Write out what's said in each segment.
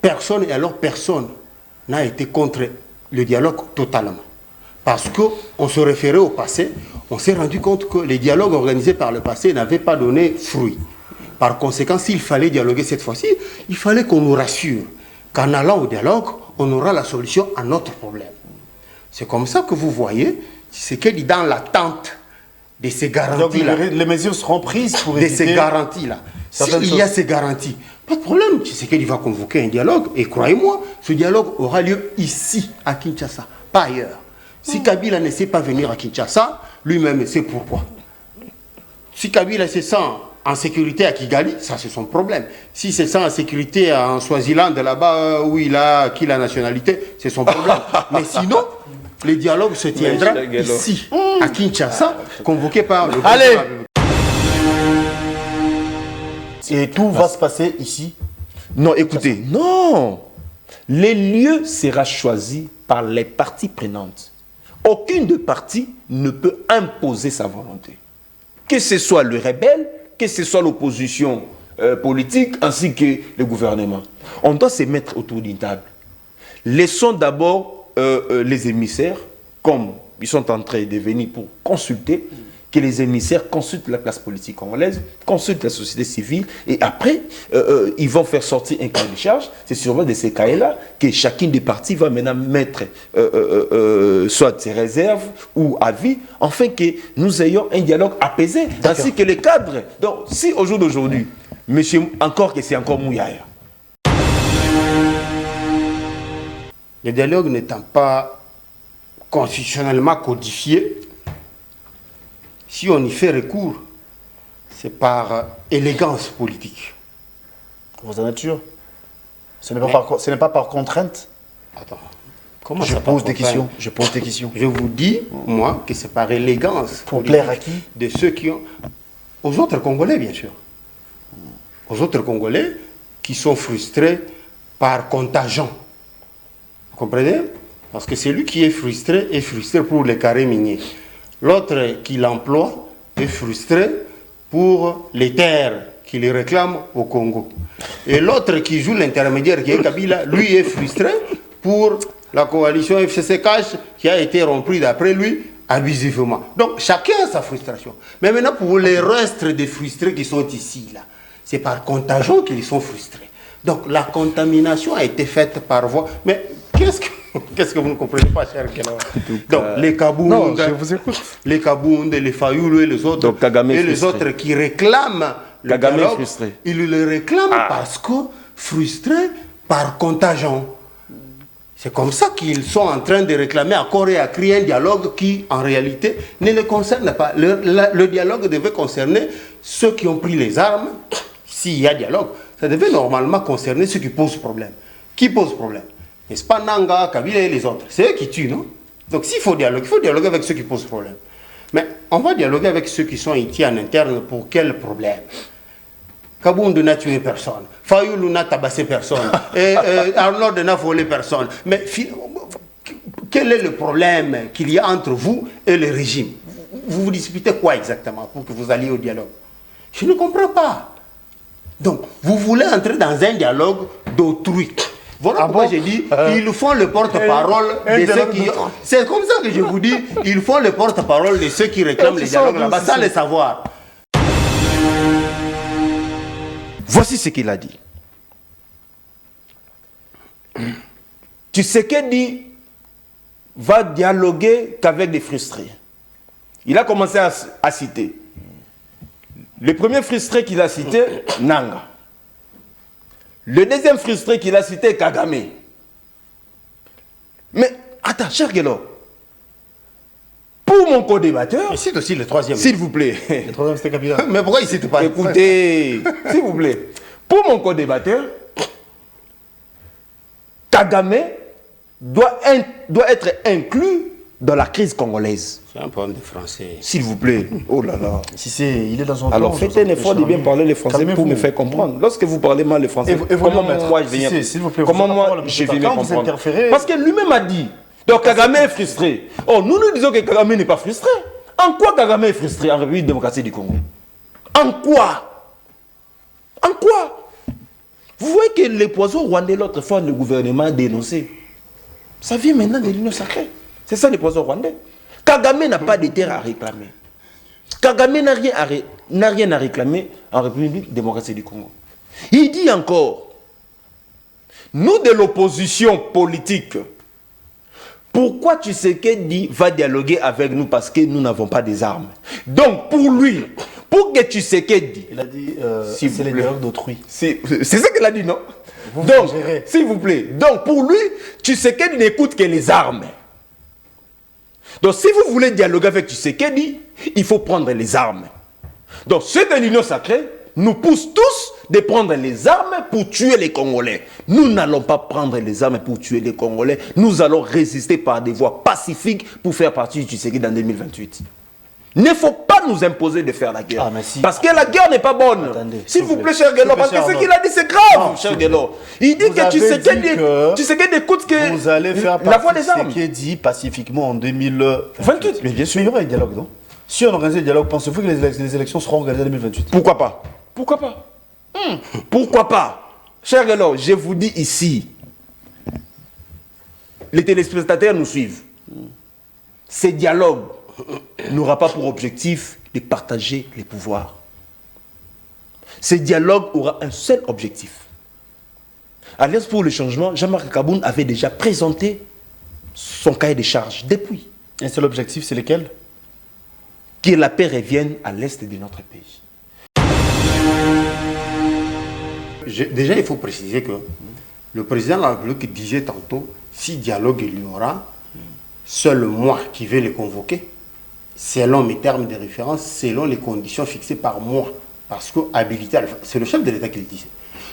personne, et alors personne, n'a été contre le dialogue totalement. Parce qu'on se référait au passé, on s'est rendu compte que les dialogues organisés par le passé n'avaient pas donné fruit. Par conséquent, s'il fallait dialoguer cette fois-ci, il fallait qu'on nous rassure qu'en allant au dialogue, on aura la solution à notre problème. C'est comme ça que vous voyez, c'est qu'il dit dans l'attente de ces garanties-là. Donc les mesures seront prises pour éviter... De ces garanties-là. S'il y a ces garanties, pas de problème. C'est qu'il va convoquer un dialogue. Et croyez-moi, ce dialogue aura lieu ici, à Kinshasa, pas ailleurs. Si Kabila ne sait pas venir à Kinshasa, lui-même sait pourquoi. Si Kabila se sent en sécurité à Kigali, ça c'est son problème. Si se sent en sécurité en Swaziland, là-bas où il a acquis la nationalité, c'est son problème. Mais sinon, le dialogue se tiendra ici, à Kinshasa, convoqué par le gouvernement. Allez! Et tout va se passer ici? Non, écoutez, non. Les lieux sera choisi par les parties prenantes. Aucune de parties ne peut imposer sa volonté. Que ce soit le rebelle, que ce soit l'opposition politique, ainsi que le gouvernement. On doit se mettre autour d'une table. Laissons d'abord les émissaires, comme ils sont en train de venir pour consulter, que les émissaires consultent la classe politique congolaise, consultent la société civile, et après, ils vont faire sortir un cahier de charge. C'est sûrement de ces cahiers-là que chacune des parties va maintenant mettre soit ses réserves ou avis, afin que nous ayons un dialogue apaisé, ainsi que les cadres. Donc, si au jour d'aujourd'hui, monsieur, encore que c'est encore mouillard. Le dialogue n'étant pas constitutionnellement codifié, si on y fait recours, c'est par élégance politique. Vous en êtes sûr? Ce n'est pas par contrainte? Attends, comment je ça pose des questions. Je pose des questions. Je vous dis, moi, que c'est par élégance. Pour plaire à qui? De ceux qui ont... Aux autres Congolais, bien sûr. Aux autres Congolais qui sont frustrés par contagion. Vous comprenez? Parce que celui qui est frustré pour les carrés miniers. L'autre qui l'emploie est frustré pour les terres qu'il réclame au Congo. Et l'autre qui joue l'intermédiaire, qui est Kabila, lui est frustré pour la coalition FCC-Cash qui a été rompue d'après lui abusivement. Donc chacun a sa frustration. Mais maintenant pour les restes des frustrés qui sont ici, là, c'est par contagion qu'ils sont frustrés. Donc la contamination a été faite par voie... Mais qu'est-ce que vous ne comprenez pas, cher Kelawa? Donc, les Kabound, les Kabound, les Fayoulou et les autres, donc, et les autres qui réclament le dialogue, frustré. Ils le réclament parce que frustrés par contagion. C'est comme ça qu'ils sont en train de réclamer à corps et à cri un dialogue qui, en réalité, ne les concerne pas. Le dialogue devait concerner ceux qui ont pris les armes. S'il y a dialogue, ça devait normalement concerner ceux qui posent problème. Qui pose problème? N'est-ce pas Nanga, Kabila et les autres? C'est eux qui tuent, non? Donc s'il faut dialoguer avec ceux qui posent problème. Mais on va dialoguer avec ceux qui sont ici en interne pour quel problème? Kaboundou n'a tué personne. Fayoulou n'a tabassé personne. Et Arnaud n'a volé personne. Mais quel est le problème qu'il y a entre vous et le régime? Vous vous disputez quoi exactement pour que vous alliez au dialogue? Je ne comprends pas. Donc, vous voulez entrer dans un dialogue d'autrui. Voilà pourquoi j'ai dit, ils font le porte-parole de ceux qui... C'est comme ça que je vous dis, ils font le porte-parole de ceux qui réclament les dialogues là-bas, sans le savoir. Voici ce qu'il a dit. Tshisekedi va dialoguer qu'avec des frustrés. Il a commencé à citer. Le premier frustré qu'il a cité, Nanga. Le deuxième frustré qu'il a cité, Kagame. Mais, attends, cher Guélo, pour mon co-débatteur... Il cite aussi le troisième. S'il vous plaît. Le troisième, c'était Kabila. Mais pourquoi il ne cite pas? Écoutez, s'il vous plaît. Pour mon co-débatteur, Kagame doit être inclus dans la crise congolaise. C'est un problème de français. S'il vous plaît. Oh là là. Si il est dans son Alors faites un effort de bien parler le français pour me faire comprendre. Lorsque vous parlez mal le français, comment moi je viens comment moi je viens comprendre? Parce que lui-même a dit. Donc Kagame est frustré. Oh, nous disons que Kagame n'est pas frustré. En quoi Kagame est frustré en République démocratique du Congo? En quoi? En quoi? Vous voyez que les poisons rwandais, l'autre fois, le gouvernement a dénoncé. Ça vient maintenant de l'Union sacrée. C'est ça les poisons rwandais. Kagame n'a pas de terre à réclamer. Kagame n'a rien à réclamer en République démocratique du Congo. Il dit encore, nous de l'opposition politique, pourquoi Tshisekedi va dialoguer avec nous parce que nous n'avons pas des armes? Donc pour lui, pour que Tshisekedi... Il a dit, s'il c'est vous les plaît. dialogues d'autrui. C'est ça qu'il a dit, non? Vous Donc, gérez. s'il vous plaît. Donc pour lui, Tshisekedi n'écoute que les armes. Donc si vous voulez dialoguer avec Tshisekedi, il faut prendre les armes. Donc ceux de l'Union sacrée nous poussent tous de prendre les armes pour tuer les Congolais. Nous n'allons pas prendre les armes pour tuer les Congolais. Nous allons résister par des voies pacifiques pour faire partie du Tshisekedi en 2028. Il ne faut pas nous imposer de faire la guerre. Ah, mais si. Parce que la guerre n'est pas bonne. Attendez, S'il vous plaît, cher Guélo, parce que ce qu'il a dit, c'est grave, Non, cher Guélo. Il dit Vous que avez Tshisekedi écoute que vous allez faire la voix partie des armes. de ce qui est dit pacifiquement en 2028. 28. Mais bien sûr, il y aura un dialogue, non? Si on organise un dialogue, pensez-vous que les élections seront organisées en 2028? Pourquoi pas? Pourquoi pas? Pourquoi pas? Cher Guélo, je vous dis ici, les téléspectateurs nous suivent. Ces dialogues n'aura pas pour objectif de partager les pouvoirs. Ce dialogue aura un seul objectif. Alliance pour le changement, Jean-Marc Kaboun avait déjà présenté son cahier de charges depuis. Un seul objectif, c'est lequel? Que la paix revienne à l'est de notre pays. Déjà, il faut préciser que le président de la République disait tantôt, si dialogue il y aura, seul moi qui vais les convoquer, selon mes termes de référence, selon les conditions fixées par moi. Parce que habilité, c'est le chef de l'État qui le disait.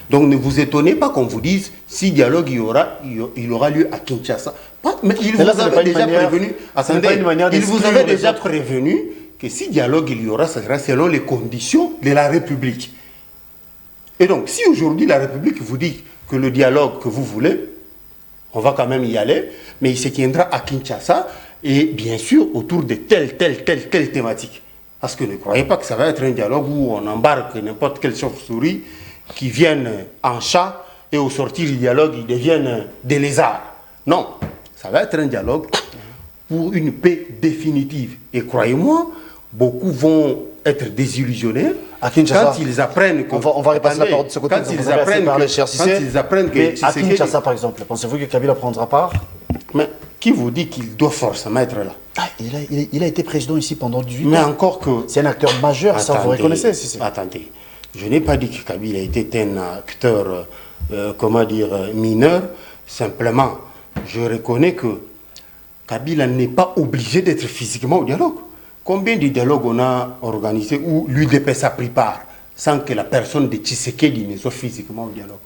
Donc ne vous étonnez pas qu'on vous dise, si dialogue il aura lieu à Kinshasa. Mais il vous avait déjà prévenu, attendez, il vous avait déjà prévenu que si dialogue il y aura, ça sera selon les conditions de la République. Et donc, si aujourd'hui la République vous dit que le dialogue que vous voulez, on va quand même y aller, mais il se tiendra à Kinshasa, et bien sûr autour de telle thématique. Parce que ne croyez pas que ça va être un dialogue où on embarque n'importe quelle chauve-souris qui viennent en chat, et au sortir du dialogue, ils deviennent des lézards. Non, ça va être un dialogue pour une paix définitive. Et croyez-moi, beaucoup vont être désillusionnés À Kinshasa. quand ils apprennent que... On va repasser la parole de ce côté. Quand ils apprennent que... Mais à Tshisekedi- Kinshasa, par exemple, pensez-vous que Kabila prendra part? Mais qui vous dit qu'il doit forcément être là? Ah, il a été président ici pendant 18 Mais ans. encore que... C'est un acteur majeur, ça vous reconnaissez. Attendez, je n'ai pas dit que Kabila était un acteur, mineur. Simplement, je reconnais que Kabila n'est pas obligé d'être physiquement au dialogue. Combien de dialogues on a organisé où l'UDPS a pris part sans que la personne de Tshisekedi ne soit physiquement au dialogue?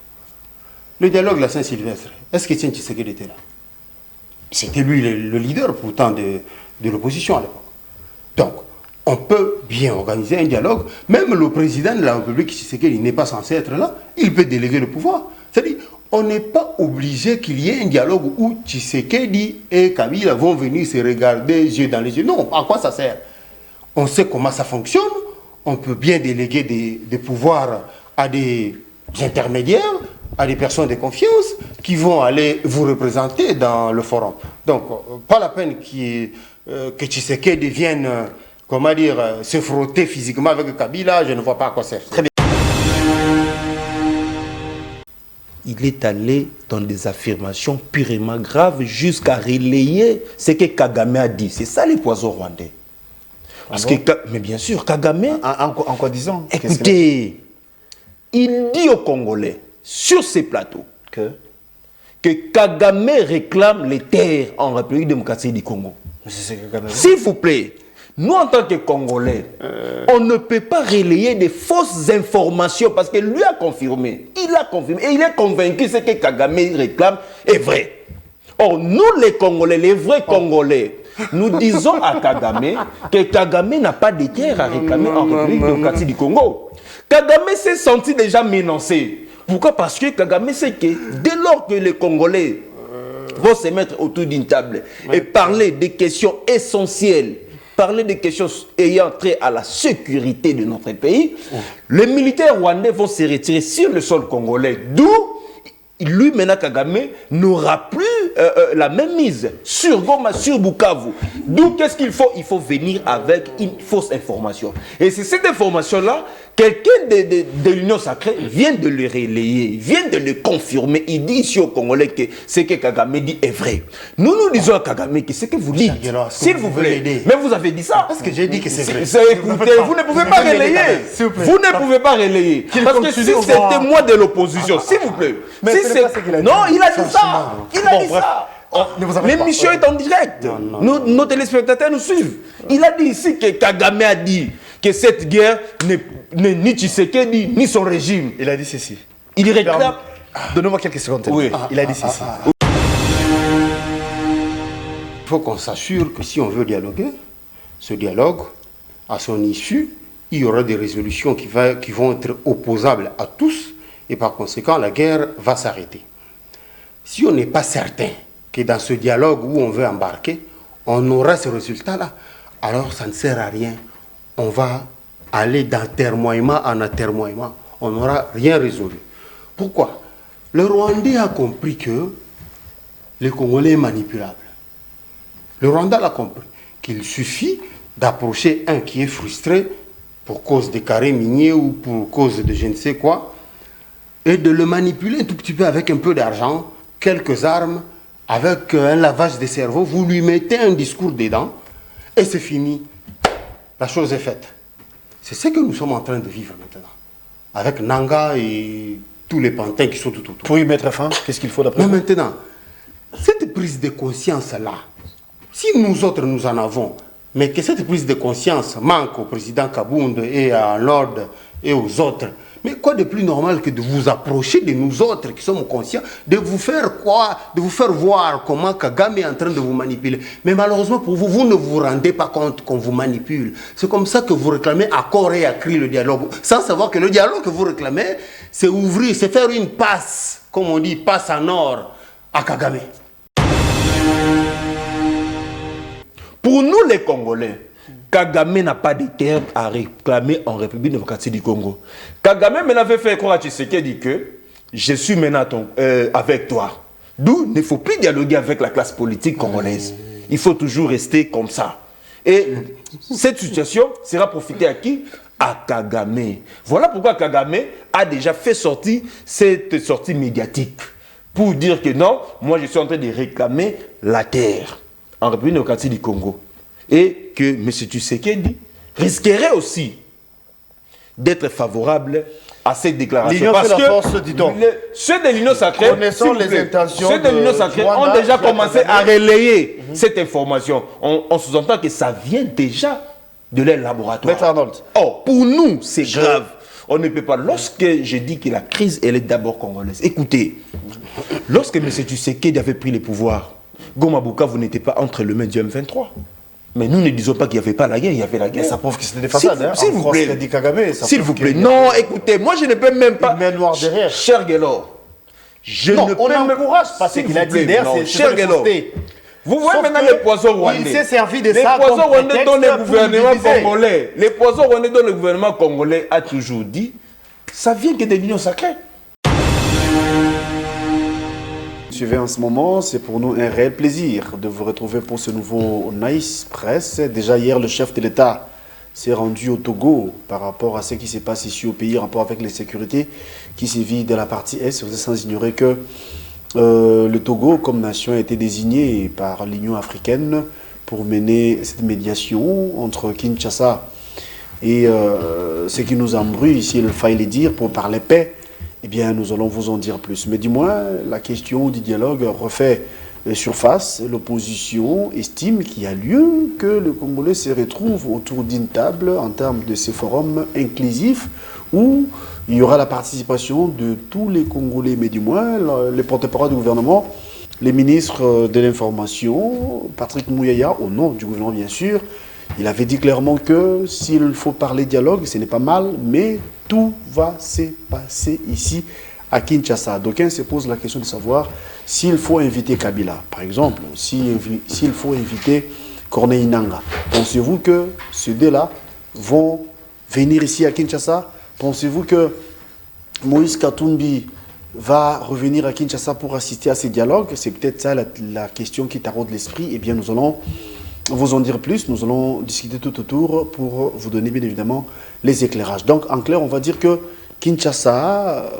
Le dialogue de la Saint-Sylvestre, est-ce que Tshisekedi était là? C'était lui le leader pourtant de l'opposition à l'époque. Donc, on peut bien organiser un dialogue. Même le président de la République, Tshisekedi, n'est pas censé être là. Il peut déléguer le pouvoir. C'est-à-dire, on n'est pas obligé qu'il y ait un dialogue où Tshisekedi et Kabila vont venir se regarder yeux dans les yeux. Non, à quoi ça sert? On sait comment ça fonctionne. On peut bien déléguer des pouvoirs à des intermédiaires, à des personnes de confiance qui vont aller vous représenter dans le forum. Donc, pas la peine que Tshisekedi vienne, se frotter physiquement avec Kabila. Je ne vois pas à quoi ça sert. Très bien. Il est allé dans des affirmations purement graves jusqu'à relayer ce que Kagame a dit. C'est ça les poisons rwandais. Parce que, mais bien sûr, Kagame... En quoi disant? Écoutez, il dit aux Congolais, sur ces plateaux, que Kagame réclame les terres en République démocratique du Congo. S'il vous plaît, nous en tant que Congolais, on ne peut pas relayer des fausses informations parce que lui a confirmé. Il a confirmé et il est convaincu que ce que Kagame réclame est vrai. Or, nous les Congolais, les vrais Congolais, nous disons à Kagame que Kagame n'a pas de terre à réclamer en République démocratique du Congo. Kagame s'est senti déjà menacé. Pourquoi? Parce que Kagame sait que dès lors que les Congolais vont se mettre autour d'une table et parler des questions essentielles, parler des questions ayant trait à la sécurité de notre pays, les militaires rwandais vont se retirer sur le sol congolais. D'où lui, maintenant, Kagame, n'aura plus la même mise sur Goma, sur Bukavu. D'où qu'est-ce qu'il faut? Il faut venir avec une fausse information. Et c'est cette information-là, quelqu'un de l'Union sacrée vient de le relayer, vient de le confirmer. Il dit ici aux Congolais que ce que Kagame dit est vrai. Nous disons à Kagame que ce que vous dites, s'il vous plaît, mais vous avez dit ça. Parce que j'ai dit que c'est vrai. Écoutez, vous ne pouvez pas relayer. Vous ne pouvez pas relayer. Parce que si c'était moi de l'opposition, s'il vous plaît. Non, il a dit ça. Il a dit ça. L'émission est en direct. Nos téléspectateurs nous suivent. Il a dit ici que Kagame a dit que cette guerre n'est ni Tshisekedi ni son régime. Il a dit ceci. Il réclame. Donnez-moi quelques secondes. Oui. Il a dit ceci. Il faut qu'on s'assure que si on veut dialoguer, ce dialogue, à son issue, il y aura des résolutions qui vont être opposables à tous et par conséquent, la guerre va s'arrêter. Si on n'est pas certain que dans ce dialogue où on veut embarquer, on aura ce résultat-là, alors ça ne sert à rien. On va aller d'atermoiement en atermoiement. On n'aura rien résolu. Pourquoi? Le Rwandais a compris que le Congolais est manipulable. Le Rwanda l'a compris, qu'il suffit d'approcher un qui est frustré pour cause de carrés miniers ou pour cause de je ne sais quoi, et de le manipuler un tout petit peu avec un peu d'argent, quelques armes, avec un lavage de cerveau, vous lui mettez un discours dedans, et c'est fini. La chose est faite. C'est ce que nous sommes en train de vivre maintenant, avec Nanga et tous les pantins qui sont tout autour. Pour y mettre fin, qu'est-ce qu'il faut d'après vous? Mais maintenant, cette prise de conscience-là, si nous autres nous en avons, mais que cette prise de conscience manque au président Kabound et à Lord et aux autres, mais quoi de plus normal que de vous approcher de nous autres qui sommes conscients, de vous faire quoi, de vous faire voir comment Kagame est en train de vous manipuler. Mais malheureusement pour vous, vous ne vous rendez pas compte qu'on vous manipule. C'est comme ça que vous réclamez à corps et à cri le dialogue, sans savoir que le dialogue que vous réclamez, c'est ouvrir, c'est faire une passe, comme on dit, passe en or à Kagame. Pour nous les Congolais, Kagame n'a pas de terre à réclamer en République démocratique du Congo. Kagame m'avait fait croire à Tshisekedi que je suis maintenant avec toi. D'où il ne faut plus dialoguer avec la classe politique congolaise. Il faut toujours rester comme ça. Et cette situation sera profitée à qui? À Kagame. Voilà pourquoi Kagame a déjà fait sortir cette sortie médiatique. Pour dire que non, moi je suis en train de réclamer la terre en République démocratique du Congo. Et que M. Tshisekedi risquerait aussi d'être favorable à cette déclaration. L'Union fait la force, dis donc. Ceux de l'Union sacrée, connaissant les intentions ceux de l'Union sacrée ont déjà commencé à relayer cette information. On sous-entend que ça vient déjà de leur laboratoire. Maître Arnold. Or, pour nous, c'est grave. On ne peut pas. Lorsque je dis que la crise, elle est d'abord congolaise. Écoutez, lorsque M. Tshisekedi avait pris le pouvoir, Goma Bukavu n'était pas entre les mains du M23. Mais nous ne disons pas qu'il n'y avait pas la guerre, il y avait la guerre. Mais ça prouve que c'était des façades. S'il vous plaît. S'il vous plaît. Non, écoutez, moi je ne peux même pas. Une main noire derrière. Cher Guélor, je non, ne on peux n'encourage pas ce qu'il a dit derrière, c'est cher Guélor. Vous voyez maintenant les poisons rwandais. Il s'est servi de les ça poisons comme rwandais dont le gouvernement diviser. congolais. Les poisons rwandais dont le gouvernement congolais a toujours dit, ça vient que de l'Union sacrée. Suivez en ce moment, c'est pour nous un réel plaisir de vous retrouver pour ce nouveau Nice Press. Déjà hier, le chef de l'État s'est rendu au Togo par rapport à ce qui se passe ici au pays, en rapport avec les sécurités qui sévissent de la partie Est. Vous êtes sans ignorer que le Togo, comme nation, a été désigné par l'Union africaine pour mener cette médiation entre Kinshasa et ce qui nous embrouille, ici, il faille le dire, pour parler paix. Eh bien, nous allons vous en dire plus. Mais du moins, la question du dialogue refait surface. L'opposition estime qu'il y a lieu que le Congolais se retrouve autour d'une table en termes de ces forums inclusifs où il y aura la participation de tous les Congolais, mais du moins, les porte-parole du gouvernement, les ministres de l'information, Patrick Mouyaya, au nom du gouvernement bien sûr, il avait dit clairement que s'il faut parler dialogue, ce n'est pas mal, mais tout va se passer ici à Kinshasa. D'aucuns se posent la question de savoir s'il faut inviter Kabila, par exemple, s'il faut inviter Corneille Nangaa. Pensez-vous que ces deux-là vont venir ici à Kinshasa? Pensez-vous que Moïse Katumbi va revenir à Kinshasa pour assister à ces dialogues? C'est peut-être ça la question qui taraude l'esprit. Eh bien, nous allons vous en dire plus. Nous allons discuter tout autour pour vous donner bien évidemment les éclairages. Donc, en clair, on va dire que Kinshasa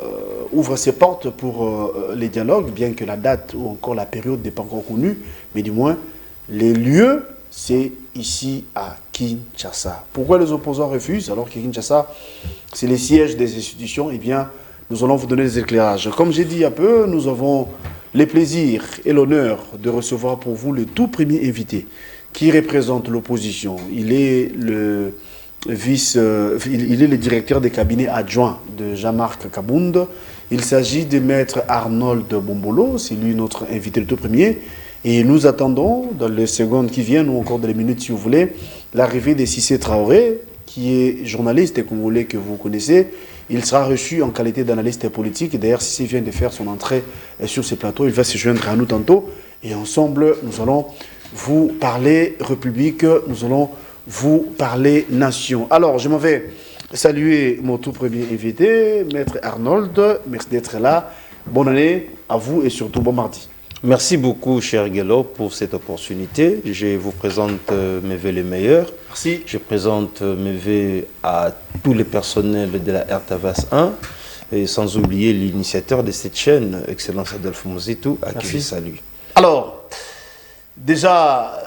ouvre ses portes pour les dialogues, bien que la date ou encore la période n'est pas encore connue, mais du moins, les lieux, c'est ici à Kinshasa. Pourquoi les opposants refusent alors que Kinshasa, c'est les sièges des institutions? Eh bien, nous allons vous donner des éclairages. Comme j'ai dit un peu, nous avons le plaisir et l'honneur de recevoir pour vous le tout premier invité qui représente l'opposition. Il est le il est le directeur des cabinets adjoints de Jean-Marc Kabound. Il s'agit de maître Arnold Bombolo, c'est lui notre invité le tout premier. Et nous attendons, dans les secondes qui viennent, ou encore dans les minutes si vous voulez, l'arrivée de Cissé Traoré, qui est journaliste et congolais que vous connaissez. Il sera reçu en qualité d'analyste politique. D'ailleurs, Cissé vient de faire son entrée sur ce plateau. Il va se joindre à nous tantôt. Et ensemble, nous allons vous parler République, nous allons vous parler nation. Alors, je m'en vais saluer mon tout premier invité, Maître Arnold. Merci d'être là. Bonne année à vous et surtout bon mardi. Merci beaucoup, cher Gello, pour cette opportunité. Je vous présente mes vœux les meilleurs. Merci. Je présente mes vœux à tous les personnels de la RTVS 1 et sans oublier l'initiateur de cette chaîne, Excellence Adolphe Mouzitou, à qui je salue. Alors, déjà,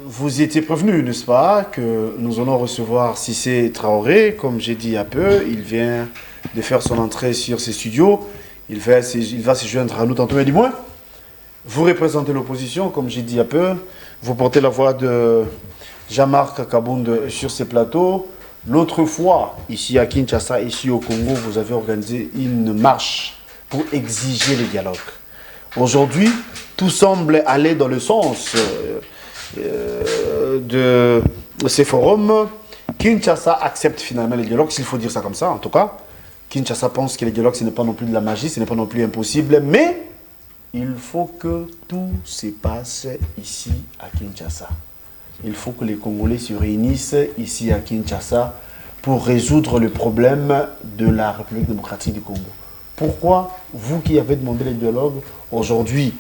vous étiez prévenu, n'est-ce pas, que nous allons recevoir Cissé Traoré. Comme j'ai dit un peu, il vient de faire son entrée sur ces studios. Il va se joindre à nous tantôt, mais du moins, vous représentez l'opposition, comme j'ai dit un peu. Vous portez la voix de Jean-Marc Kabound sur ces plateaux. L'autre fois, ici à Kinshasa, ici au Congo, vous avez organisé une marche pour exiger les dialogues. Aujourd'hui, tout semble aller dans le sens de ces forums. Kinshasa accepte finalement les dialogues, s'il faut dire ça comme ça, en tout cas. Kinshasa pense que les dialogues, ce n'est pas non plus de la magie, ce n'est pas non plus impossible, mais il faut que tout se passe ici à Kinshasa. Il faut que les Congolais se réunissent ici à Kinshasa pour résoudre le problème de la République démocratique du Congo. Pourquoi vous qui avez demandé les dialogues, aujourd'hui,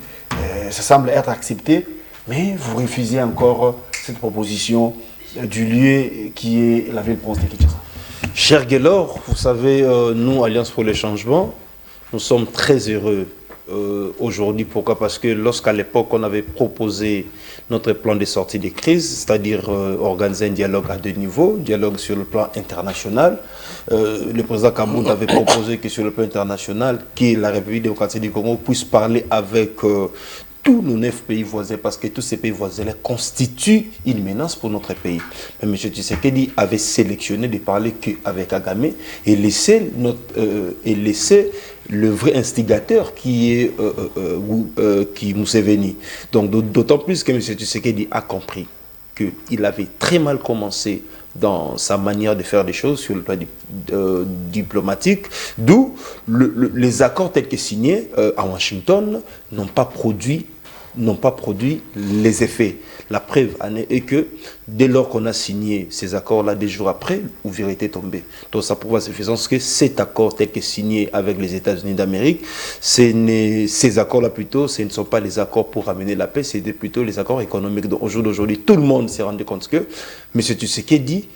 ça semble être accepté, mais vous refusez encore cette proposition du lieu qui est la ville-province de Kinshasa? Cher Gelor, vous savez, nous, Alliance pour le changement, nous sommes très heureux aujourd'hui. Pourquoi? Parce que lorsqu'à l'époque, on avait proposé notre plan de sortie des crises, c'est-à-dire organiser un dialogue à deux niveaux, dialogue sur le plan international. Le président Kabound avait proposé que sur le plan international, que la République démocratique du Congo puisse parler avec tous nos 9 pays voisins, parce que tous ces pays voisins constituent une menace pour notre pays. Mais M. Tshisekedi avait sélectionné de parler qu'avec Kagame et laisser le vrai instigateur qui est Museveni. Donc d'autant plus que M. Tshisekedi a compris qu'il avait très mal commencé dans sa manière de faire des choses sur le plan diplomatique, d'où les accords tels que signés à Washington n'ont pas produit les effets. La preuve en est que dès lors qu'on a signé ces accords-là, des jours après, où vérité est tombée. Donc ça prouve à suffisance que cet accord tel que signé avec les États-Unis d'Amérique, ces accords-là plutôt, ce ne sont pas les accords pour ramener la paix, c'est plutôt les accords économiques. Donc au jour d'aujourd'hui, tout le monde s'est rendu compte que M. Tshisekedi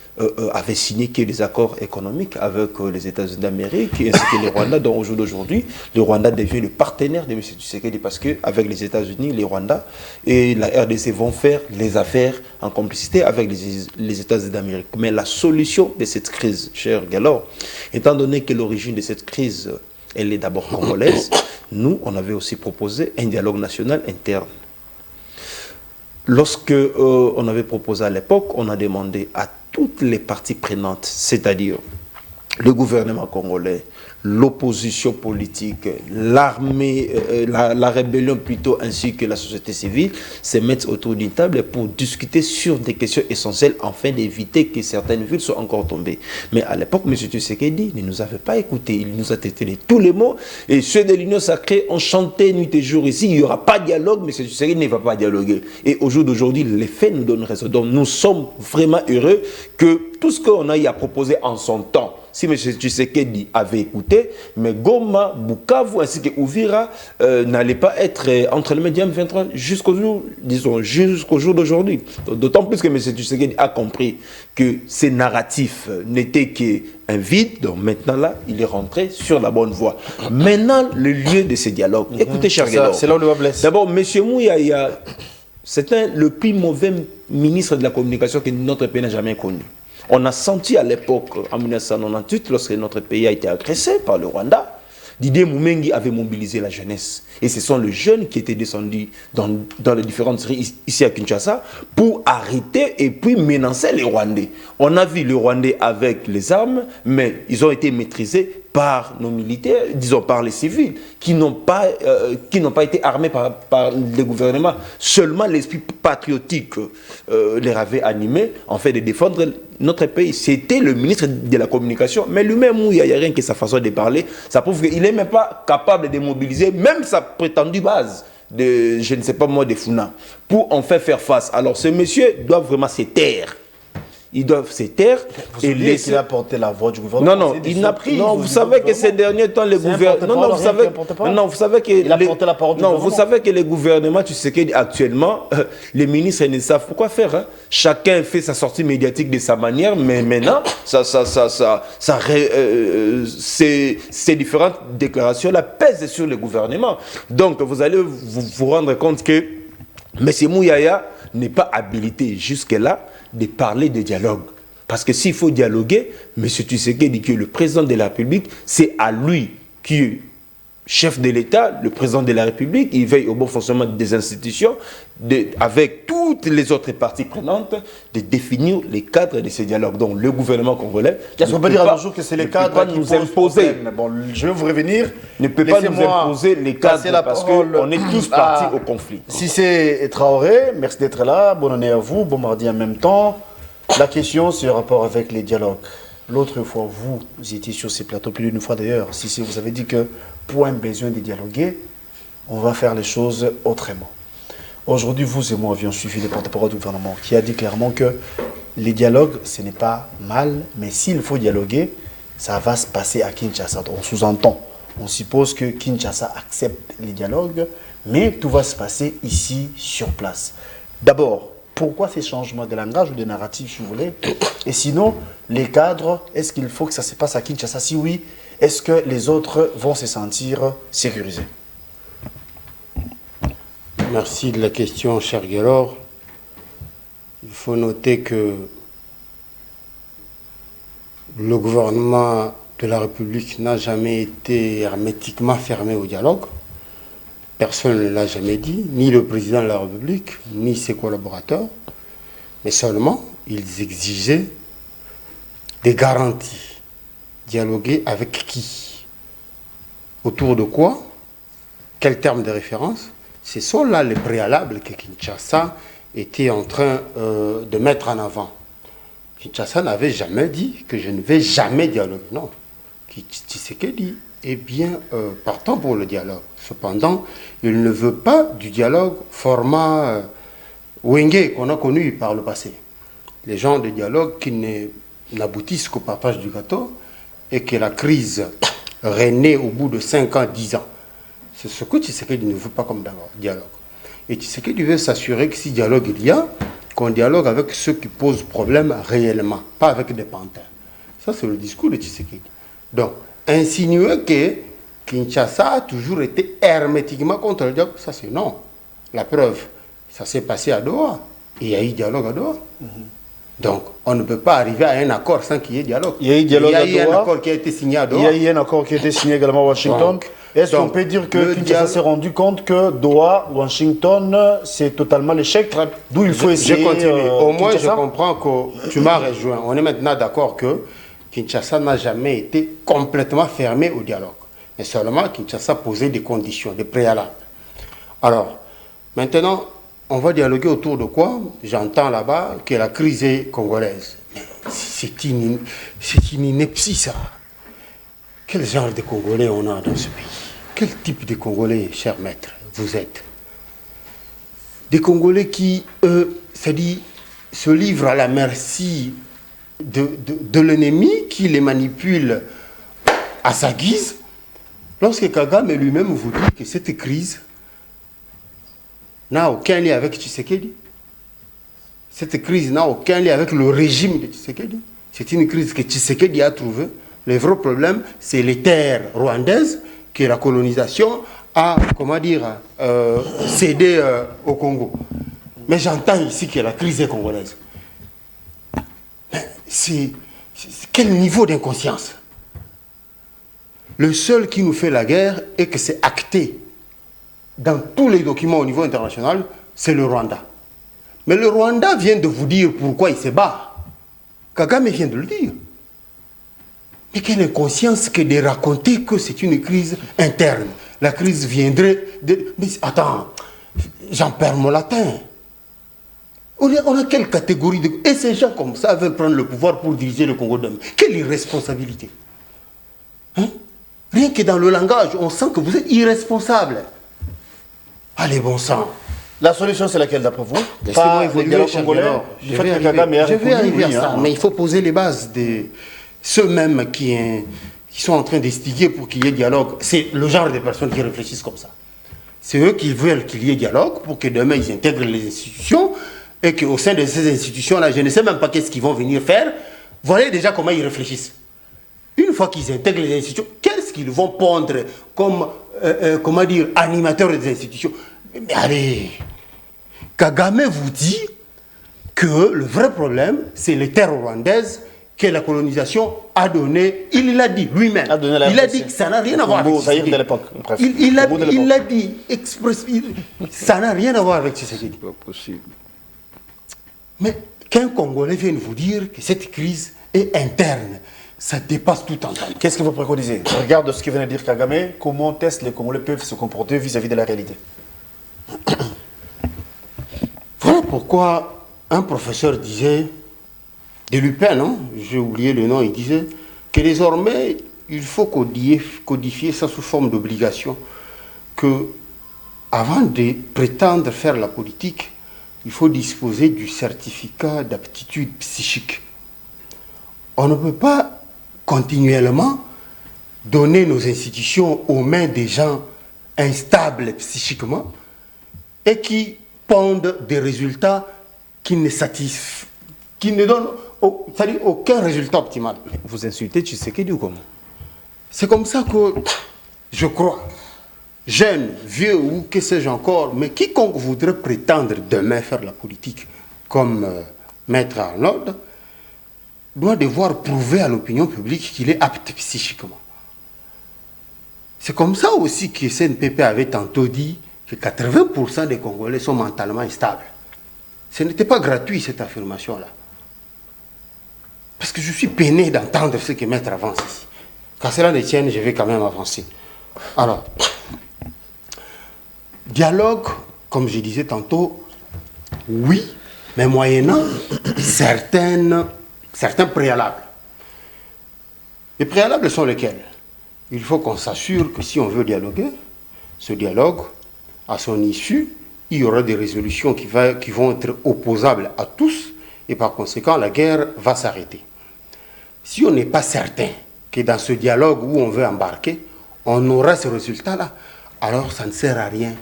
avait signé que les accords économiques avec les États-Unis d'Amérique ainsi que le Rwanda. Donc au jour d'aujourd'hui, le Rwanda devient le partenaire de M. Tshisekedi parce qu'avec les États-Unis, le Rwanda et la RDC vont faire les affaires en complicité avec les États-Unis d'Amérique. Mais la solution de cette crise, cher Galor, étant donné que l'origine de cette crise, elle est d'abord congolaise, nous, on avait aussi proposé un dialogue national interne. Lorsque on avait proposé à l'époque, on a demandé à toutes les parties prenantes, c'est-à-dire le gouvernement congolais, l'opposition politique, l'armée, la rébellion plutôt, ainsi que la société civile, se mettent autour d'une table pour discuter sur des questions essentielles afin d'éviter que certaines villes soient encore tombées. Mais à l'époque, M. Tshisekedi ne nous avait pas écoutés. Il nous a traité de tous les mots. Et ceux de l'Union sacrée ont chanté nuit et jour ici. Il n'y aura pas de dialogue, M. Tshisekedi ne va pas dialoguer. Et au jour d'aujourd'hui, les faits nous donnent raison. Donc nous sommes vraiment heureux que tout ce qu'on a eu à proposer en son temps, si M. Tshisekedi avait écouté, mais Goma, Bukavu ainsi que Uvira n'allaient pas être entre les médias M23 jusqu'au jour, disons, jusqu'au jour d'aujourd'hui. D'autant plus que M. Tshisekedi a compris que ces narratifs n'étaient qu'un vide. Donc maintenant là, il est rentré sur la bonne voie. Maintenant, le lieu de ces dialogues. Écoutez, cher Guédon. C'est là où le bas blesse. D'abord, M. Mouyaya, c'était le plus mauvais ministre de la communication que notre pays n'a jamais connu. On a senti à l'époque, en 1998, lorsque notre pays a été agressé par le Rwanda, Didier Moumengi avait mobilisé la jeunesse. Et ce sont les jeunes qui étaient descendus dans les différentes séries ici à Kinshasa pour arrêter et puis menacer les Rwandais. On a vu les Rwandais avec les armes, mais ils ont été maîtrisés par nos militaires, disons par les civils, qui n'ont pas été armés par le gouvernement. Seulement l'esprit patriotique les avait animés en fait de défendre notre pays. C'était le ministre de la communication, mais lui-même, il n'y a rien que sa façon de parler. Ça prouve qu'il n'est même pas capable de mobiliser même sa prétendue base de, je ne sais pas moi, des Funa, pour en faire face. Alors ce monsieur doit vraiment se taire. Ils doivent se taire et laisser. Il a porté la voix du gouvernement. Non, il n'a pris. Non, vous savez que ces derniers temps, les gouvernements. Non, vous savez que. Il a porté la parole du gouvernement. Non, vous savez que les gouvernements, tu sais qu'actuellement, les ministres ne savent pas quoi faire. Hein. Chacun fait sa sortie médiatique de sa manière, mais maintenant, ces différentes déclarations-là pèsent sur le gouvernement. Donc, vous allez vous rendre compte que M. Mouyaya n'est pas habilité jusque-là de parler de dialogue. Parce que s'il faut dialoguer, M. Tshisekedi dit que le président de la République, c'est à lui qui est chef de l'État, le président de la République, il veille au bon fonctionnement des institutions, avec toutes les autres parties prenantes, de définir les cadres de ces dialogues. Donc le gouvernement congolais ne peut pas dire toujours que c'est les cadres qui nous imposer. Bon, je vais vous revenir. Ne peut pas nous imposer les cadres parce qu'on est tous partis au conflit. Si c'est Traoré, merci d'être là. Bonne année à vous, bon mardi en même temps. La question, c'est le rapport avec les dialogues. L'autre fois, vous étiez sur ces plateaux, plus d'une fois d'ailleurs. Si vous avez dit que pour un besoin de dialoguer, on va faire les choses autrement. Aujourd'hui, vous et moi avions suivi les porte-parole du gouvernement qui a dit clairement que les dialogues, ce n'est pas mal, mais s'il faut dialoguer, ça va se passer à Kinshasa. On sous-entend, on suppose que Kinshasa accepte les dialogues, mais tout va se passer ici, sur place. D'abord, pourquoi ces changements de langage ou de narratif, si vous voulez? Et sinon, les cadres, est-ce qu'il faut que ça se passe à Kinshasa? Si oui, est-ce que les autres vont se sentir sécurisés? Merci de la question, cher Guélor. Il faut noter que le gouvernement de la République n'a jamais été hermétiquement fermé au dialogue. Personne ne l'a jamais dit, ni le président de la République, ni ses collaborateurs. Mais seulement, ils exigeaient des garanties. Dialoguer avec qui? Autour de quoi? Quel terme de référence? Ce sont là les préalables que Kinshasa était en train de mettre en avant. Kinshasa n'avait jamais dit que je ne vais jamais dialoguer. Non. Tshisekedi est bien partant pour le dialogue. Cependant, il ne veut pas du dialogue format Wenge qu'on a connu par le passé. Les gens de dialogue qui n'aboutissent qu'au partage du gâteau et que la crise renaît au bout de 5 ans, 10 ans. C'est ce que Tshisekedi ne veut pas comme dialogue. Et Tshisekedi veut s'assurer que si dialogue il y a, qu'on dialogue avec ceux qui posent problème réellement, pas avec des pantins. Ça, c'est le discours de Tshisekedi. Donc, insinuer que Kinshasa a toujours été hermétiquement contre le dialogue, ça c'est non. La preuve, ça s'est passé à Doha. Et il y a eu dialogue à Doha. Donc, on ne peut pas arriver à un accord sans qu'il y ait dialogue. Il y a eu dialogue à Doha. Il y a eu un accord qui a été signé à Doha. Il y a eu un accord qui a été signé également à Washington. Est-ce qu'on peut dire que Kinshasa s'est rendu compte que Doha, Washington, c'est totalement l'échec, d'où il faut essayer... Je continue. Au moins, je comprends que tu m'as rejoint. On est maintenant d'accord que Kinshasa n'a jamais été complètement fermé au dialogue. Mais seulement Kinshasa posait des conditions, des préalables. Alors, maintenant, on va dialoguer autour de quoi? J'entends là-bas que la crise est congolaise. Mais c'est une ineptie, ça. Quel genre de Congolais on a dans ce pays? Quel type de Congolais, cher maître, vous êtes? Des Congolais qui, c'est-à-dire, se livrent à la merci de l'ennemi, qui les manipule à sa guise, lorsque Kagame lui-même vous dit que cette crise n'a aucun lien avec Tshisekedi. Cette crise n'a aucun lien avec le régime de Tshisekedi. C'est une crise que Tshisekedi a trouvée. Le vrai problème, c'est les terres rwandaises que la colonisation a, comment dire, cédé au Congo. Mais j'entends ici que la crise est congolaise. C'est quel niveau d'inconscience? Le seul qui nous fait la guerre et que c'est acté dans tous les documents au niveau international, c'est le Rwanda. Mais le Rwanda vient de vous dire pourquoi il se bat. Kagame vient de le dire. Mais quelle inconscience que de raconter que c'est une crise interne. La crise viendrait de... Mais attends, j'en perds mon latin. On a quelle catégorie de... Et ces gens comme ça veulent prendre le pouvoir pour diriger le Congo demain. Quelle irresponsabilité, hein? Rien que dans le langage, on sent que vous êtes irresponsable. Allez, bon sang. La solution, c'est laquelle d'après vous? Laissez-moi évoluer, congolais. Je vais arriver à ça, mais il faut poser les bases de ceux-mêmes qui sont en train d'instiguer pour qu'il y ait dialogue. C'est le genre de personnes qui réfléchissent comme ça. C'est eux qui veulent qu'il y ait dialogue pour que demain ils intègrent les institutions et qu'au sein de ces institutions-là, je ne sais même pas qu'est-ce qu'ils vont venir faire. Voyez déjà comment ils réfléchissent. Une fois qu'ils intègrent les institutions, qu'est-ce qu'ils vont pondre comme, comment dire, animateurs des institutions? Mais allez, Kagame vous dit que le vrai problème, c'est les terres rwandaises que la colonisation a donné. Il l'a dit lui-même. Il a dit que ça n'a rien à voir avec Tshisekedi. Il l'a dit ça n'a rien à voir avec Tshisekedi. C'est pas possible. Mais qu'un Congolais vienne vous dire que cette crise est interne, ça dépasse tout entendement. Qu'est-ce que vous préconisez? Regarde ce que vient de dire Kagame. Comment les Congolais peuvent se comporter vis-à-vis de la réalité? Voilà pourquoi un professeur disait, de Lupin, non? J'ai oublié le nom, il disait que désormais, il faut codifier ça sous forme d'obligation, que avant de prétendre faire la politique, il faut disposer du certificat d'aptitude psychique. On ne peut pas continuellement donner nos institutions aux mains des gens instables psychiquement et qui pondent des résultats qui ne donnent aucun résultat optimal. Vous insultez Tshisekedi ou comment? C'est comme ça que je crois, jeune, vieux ou que sais-je encore, mais quiconque voudrait prétendre demain faire la politique comme Maître Arnold doit devoir prouver à l'opinion publique qu'il est apte psychiquement. C'est comme ça aussi que CNPP avait tantôt dit que 80% des Congolais sont mentalement instables. Ce n'était pas gratuit cette affirmation-là. Parce que je suis peiné d'entendre ce que Maître avance ici. Quand cela ne tienne, je vais quand même avancer. Alors, dialogue, comme je disais tantôt, oui, mais moyennant certains préalables. Les préalables sont lesquels? Il faut qu'on s'assure que si on veut dialoguer, ce dialogue, à son issue, il y aura des résolutions qui vont être opposables à tous et par conséquent, la guerre va s'arrêter. Si on n'est pas certain que dans ce dialogue où on veut embarquer, on aura ce résultat-là, alors ça ne sert à rien.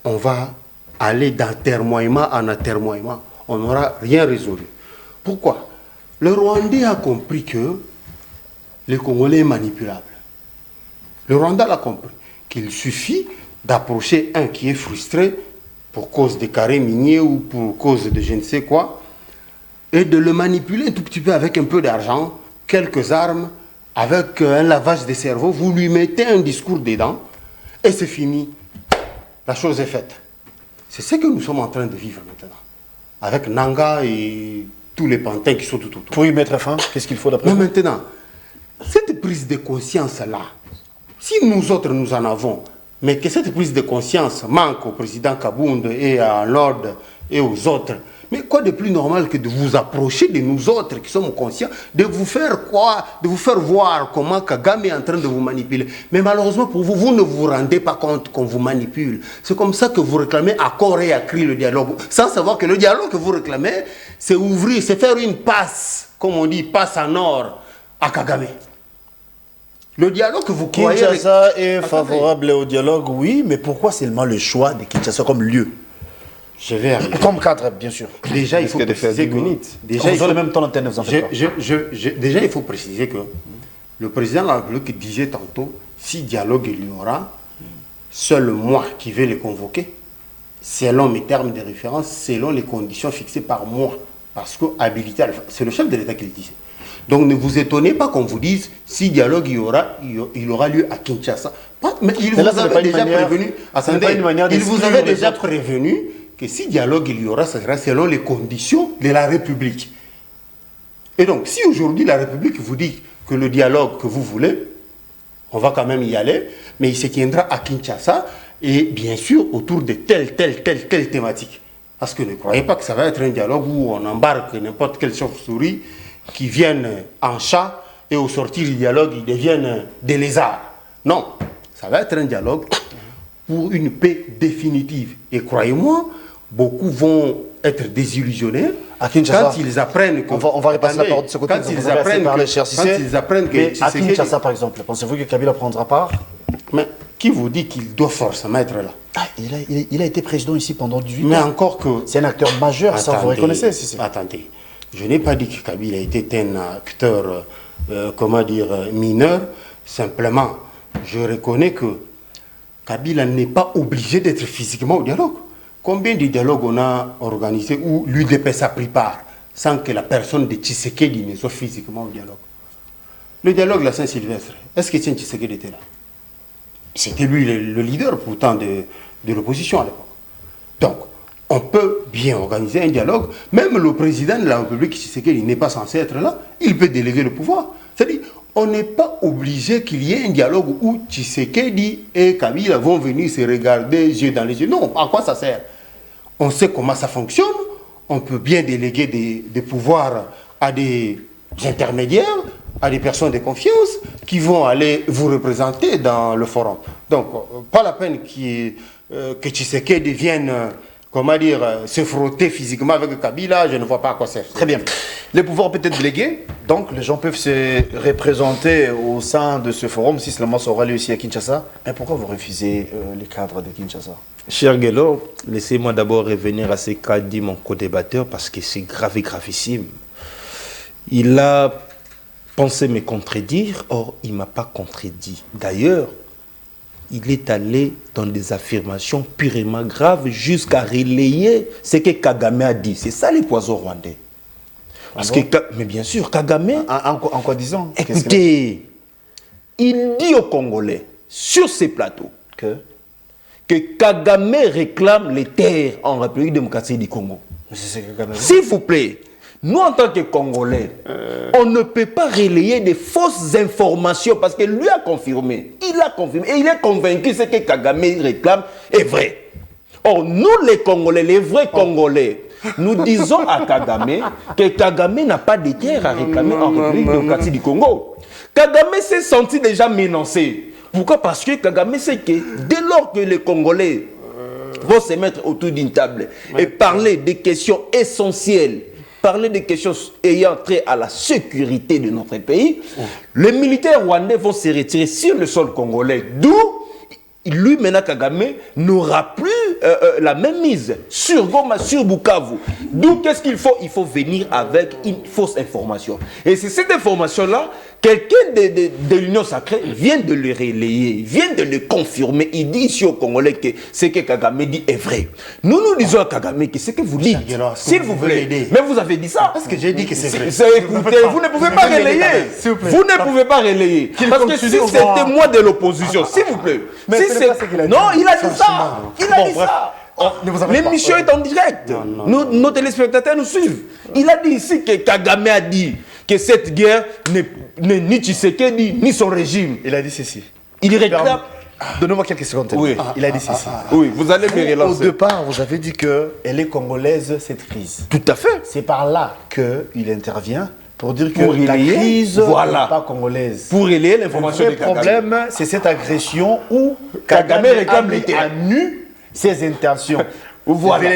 On va aller d'atermoiement en atermoiement. On n'aura rien résolu. Pourquoi? Le Rwandais a compris que le Congolais est manipulable. Le Rwanda l'a compris, qu'il suffit d'approcher un qui est frustré pour cause de carrés miniers ou pour cause de je ne sais quoi, et de le manipuler un tout petit peu avec un peu d'argent, quelques armes, avec un lavage de cerveau, vous lui mettez un discours dedans, et c'est fini. La chose est faite. C'est ce que nous sommes en train de vivre maintenant, avec Nanga et tous les pantins qui sont tout autour. Pour y mettre fin, qu'est-ce qu'il faut d'après vous? Mais maintenant, cette prise de conscience-là, si nous autres nous en avons, mais que cette prise de conscience manque au président Kabound et à Lord et aux autres, mais quoi de plus normal que de vous approcher de nous autres qui sommes conscients, de vous faire quoi, de vous faire voir comment Kagame est en train de vous manipuler. Mais malheureusement pour vous, vous ne vous rendez pas compte qu'on vous manipule. C'est comme ça que vous réclamez à corps et à cri le dialogue, sans savoir que le dialogue que vous réclamez, c'est ouvrir, c'est faire une passe, comme on dit, passe en or à Kagame. Le dialogue que vous croyez... Kinshasa est favorable au dialogue, oui, mais pourquoi seulement le choix de Kinshasa comme lieu? Je vais arriver. Comme cadre, bien sûr. Déjà, il faut préciser que... Déjà, il faut le même temps d'antenne, vous en faites pas. Déjà, il faut préciser que le président de la République disait tantôt, si dialogue il y aura, seul moi qui vais les convoquer, selon mes termes de référence, selon les conditions fixées par moi. Parce que habilité, c'est le chef de l'État qui le disait. Donc ne vous étonnez pas qu'on vous dise, si dialogue il y aura lieu à Kinshasa. Mais il vous avait déjà prévenu, il vous avait déjà prévenu que si dialogue il y aura, ça sera selon les conditions de la République. Et donc, si aujourd'hui la République vous dit que le dialogue que vous voulez, on va quand même y aller, mais il se tiendra à Kinshasa, et bien sûr autour de telle thématique. Parce que ne croyez pas que ça va être un dialogue où on embarque n'importe quelle chauve-souris qui viennent en chat, et au sortir du dialogue, ils deviennent des lézards. Non, ça va être un dialogue pour une paix définitive. Et croyez-moi, beaucoup vont être désillusionnés quand ils apprennent que... On va repasser la parole de ce côté. Quand ils apprennent que... Mais à Kinshasa, par exemple, pensez-vous que Kabila prendra part? Mais qui vous dit qu'il doit forcément être là? Ah, il a été président ici pendant 18 ans. Mais encore que... C'est un acteur majeur, attendez, ça vous reconnaissez. Attendez, je n'ai pas dit que Kabila était un acteur, mineur. Simplement, je reconnais que Kabila n'est pas obligé d'être physiquement au dialogue. Combien de dialogues on a organisé où l'UDPS a pris part sans que la personne de Tshisekedi ne soit physiquement au dialogue? Le dialogue, la Saint-Sylvestre, est-ce que Tshisekedi était là? C'était lui le leader pourtant de l'opposition à l'époque. Donc, on peut bien organiser un dialogue. Même le président de la République, Tshisekedi, n'est pas censé être là. Il peut déléguer le pouvoir. C'est-à-dire, on n'est pas obligé qu'il y ait un dialogue où Tshisekedi et Kabila vont venir se regarder les yeux dans les yeux. Non, à quoi ça sert? On sait comment ça fonctionne. On peut bien déléguer des pouvoirs à des intermédiaires, à des personnes de confiance qui vont aller vous représenter dans le forum. Donc, pas la peine que Tshisekedi vienne... se frotter physiquement avec Kabila, je ne vois pas à quoi ça sert. Très bien. Les pouvoirs peuvent être délégués, donc les gens peuvent se représenter au sein de ce forum, si seulement ça aura lieu ici à Kinshasa. Mais pourquoi vous refusez les cadres de Kinshasa? Cher Guélo, laissez-moi d'abord revenir à ce qu'a dit mon co-débatteur, parce que c'est grave et gravissime. Il a pensé me contredire, or il ne m'a pas contredit. D'ailleurs, il est allé dans des affirmations purement graves jusqu'à relayer ce que Kagame a dit. C'est ça les poisons rwandais. Parce que, mais bien sûr, Kagame... En quoi disant? Écoutez, il dit aux Congolais, sur ces plateaux, que Kagame réclame les terres en République démocratique du Congo. S'il vous plaît, nous, en tant que Congolais, on ne peut pas relayer des fausses informations parce que lui a confirmé. Il a confirmé et il est convaincu que ce que Kagame réclame est vrai. Or, nous, les Congolais, les vrais Congolais, nous disons à Kagame que Kagame n'a pas de terre à réclamer en République démocratique du Congo. Kagame s'est senti déjà menacé. Pourquoi? Parce que Kagame sait que dès lors que les Congolais vont se mettre autour d'une table et parler des questions essentielles, parler des questions ayant trait à la sécurité de notre pays, les militaires rwandais vont se retirer sur le sol congolais. D'où, lui, maintenant, Kagame, n'aura plus la même mise sur Goma, sur Bukavu. D'où, qu'est-ce qu'il faut? Il faut venir avec une fausse information. Et c'est cette information-là, quelqu'un de l'Union sacrée vient de le relayer, vient de le confirmer. Il dit ici aux Congolais que ce que Kagame dit est vrai. Nous disons à Kagame que ce que vous dites, s'il vous plaît, mais vous avez dit ça. Est-ce que j'ai dit que c'est vrai? Écoutez, vous ne pouvez pas relayer. Vous ne pouvez pas relayer. Parce que si c'était moi de l'opposition, s'il vous plaît. Non, il a dit ça. Il a dit ça. L'émission est en direct. Nos téléspectateurs nous suivent. Il a dit ici que Kagame a dit que cette guerre n'est ni Tshisekedi ni son régime. Il a dit ceci. Il réclame... Donnez-moi quelques secondes. Oui. Il a dit ceci. Oui, vous allez me relancer. Au départ, vous avez dit qu'elle est congolaise, cette crise. Tout à fait. C'est par là qu'il intervient pour dire que Pour la relayer, crise voilà. n'est pas congolaise. Pour relayer l'information Le de Kagame. problème, c'est cette agression où Kagame Kagame réclame a mis les à nu ses intentions. Voilà.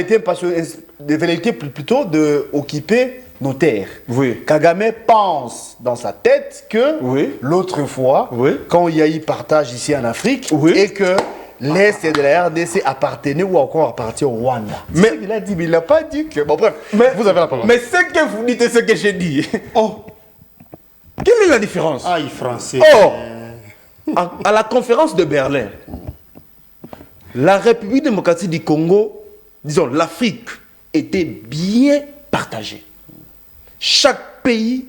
Des velléités plutôt d'occuper nos terres. Oui. Kagame pense dans sa tête que Oui. l'autre fois, Oui. quand il y a eu partage ici en Afrique, Oui. et que l'Est de la RDC appartenait ou encore appartient au Rwanda. Mais- il a dit, mais il n'a pas dit que... Bon bref, vous avez la parole. Mais ce que vous dites et ce que j'ai dit. Oh, Quelle est la différence? aïe, français. Oh, à la conférence de Berlin, la République démocratique du Congo, disons l'Afrique, était bien partagée. Chaque pays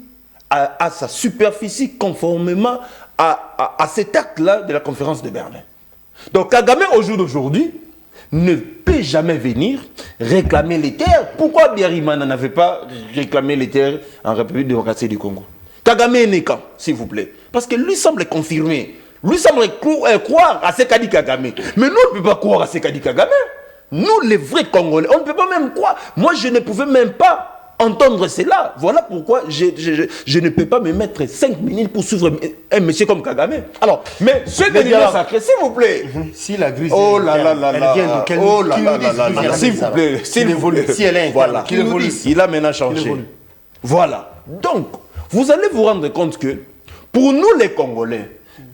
a sa superficie conformément à cet acte-là de la conférence de Berlin. Donc Kagame, au jour d'aujourd'hui, ne peut jamais venir réclamer les terres. Pourquoi Biarimana n'avait pas réclamé les terres en République démocratique du Congo? Kagame est né quand, s'il vous plaît? Parce que lui semble confirmer, lui semble croire à ce qu'a dit Kagame. Mais nous, on ne peut pas croire à ce qu'a dit Kagame. Nous, les vrais Congolais, on ne peut pas même croire. Moi, je ne pouvais même pas entendre cela. Voilà pourquoi je ne peux pas me mettre 5 minutes pour suivre un monsieur comme Kagame. Alors, mais ce de l'Union sacrée, s'il vous plaît. Si la crise Oh là là là elle là. vient de quel Oh là qui là nous là dise, là qui nous là. dise S'il ça vous plaît. va. S'il Qu'il vous évolue. plaît. Si elle est interne, Voilà. qu'il évolue. Il a maintenant changé. Voilà. Donc, vous allez vous rendre compte que pour nous les Congolais,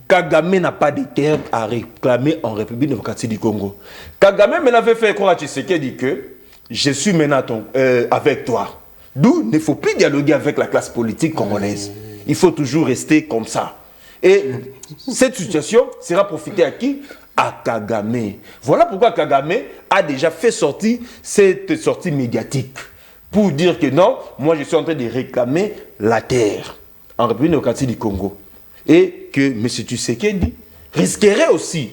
Kagame n'a pas de terre à réclamer en République démocratique du Congo. Kagame m'avait fait croire à Tshisekedi que je suis maintenant avec toi. D'où il ne faut plus dialoguer avec la classe politique congolaise. Il faut toujours rester comme ça. Et cette situation sera profitée à qui? À Kagame. Voilà pourquoi Kagame a déjà fait sortir cette sortie médiatique. Pour dire que non, moi je suis en train de réclamer la terre en République démocratique du Congo. Et que M. Tshisekedi risquerait aussi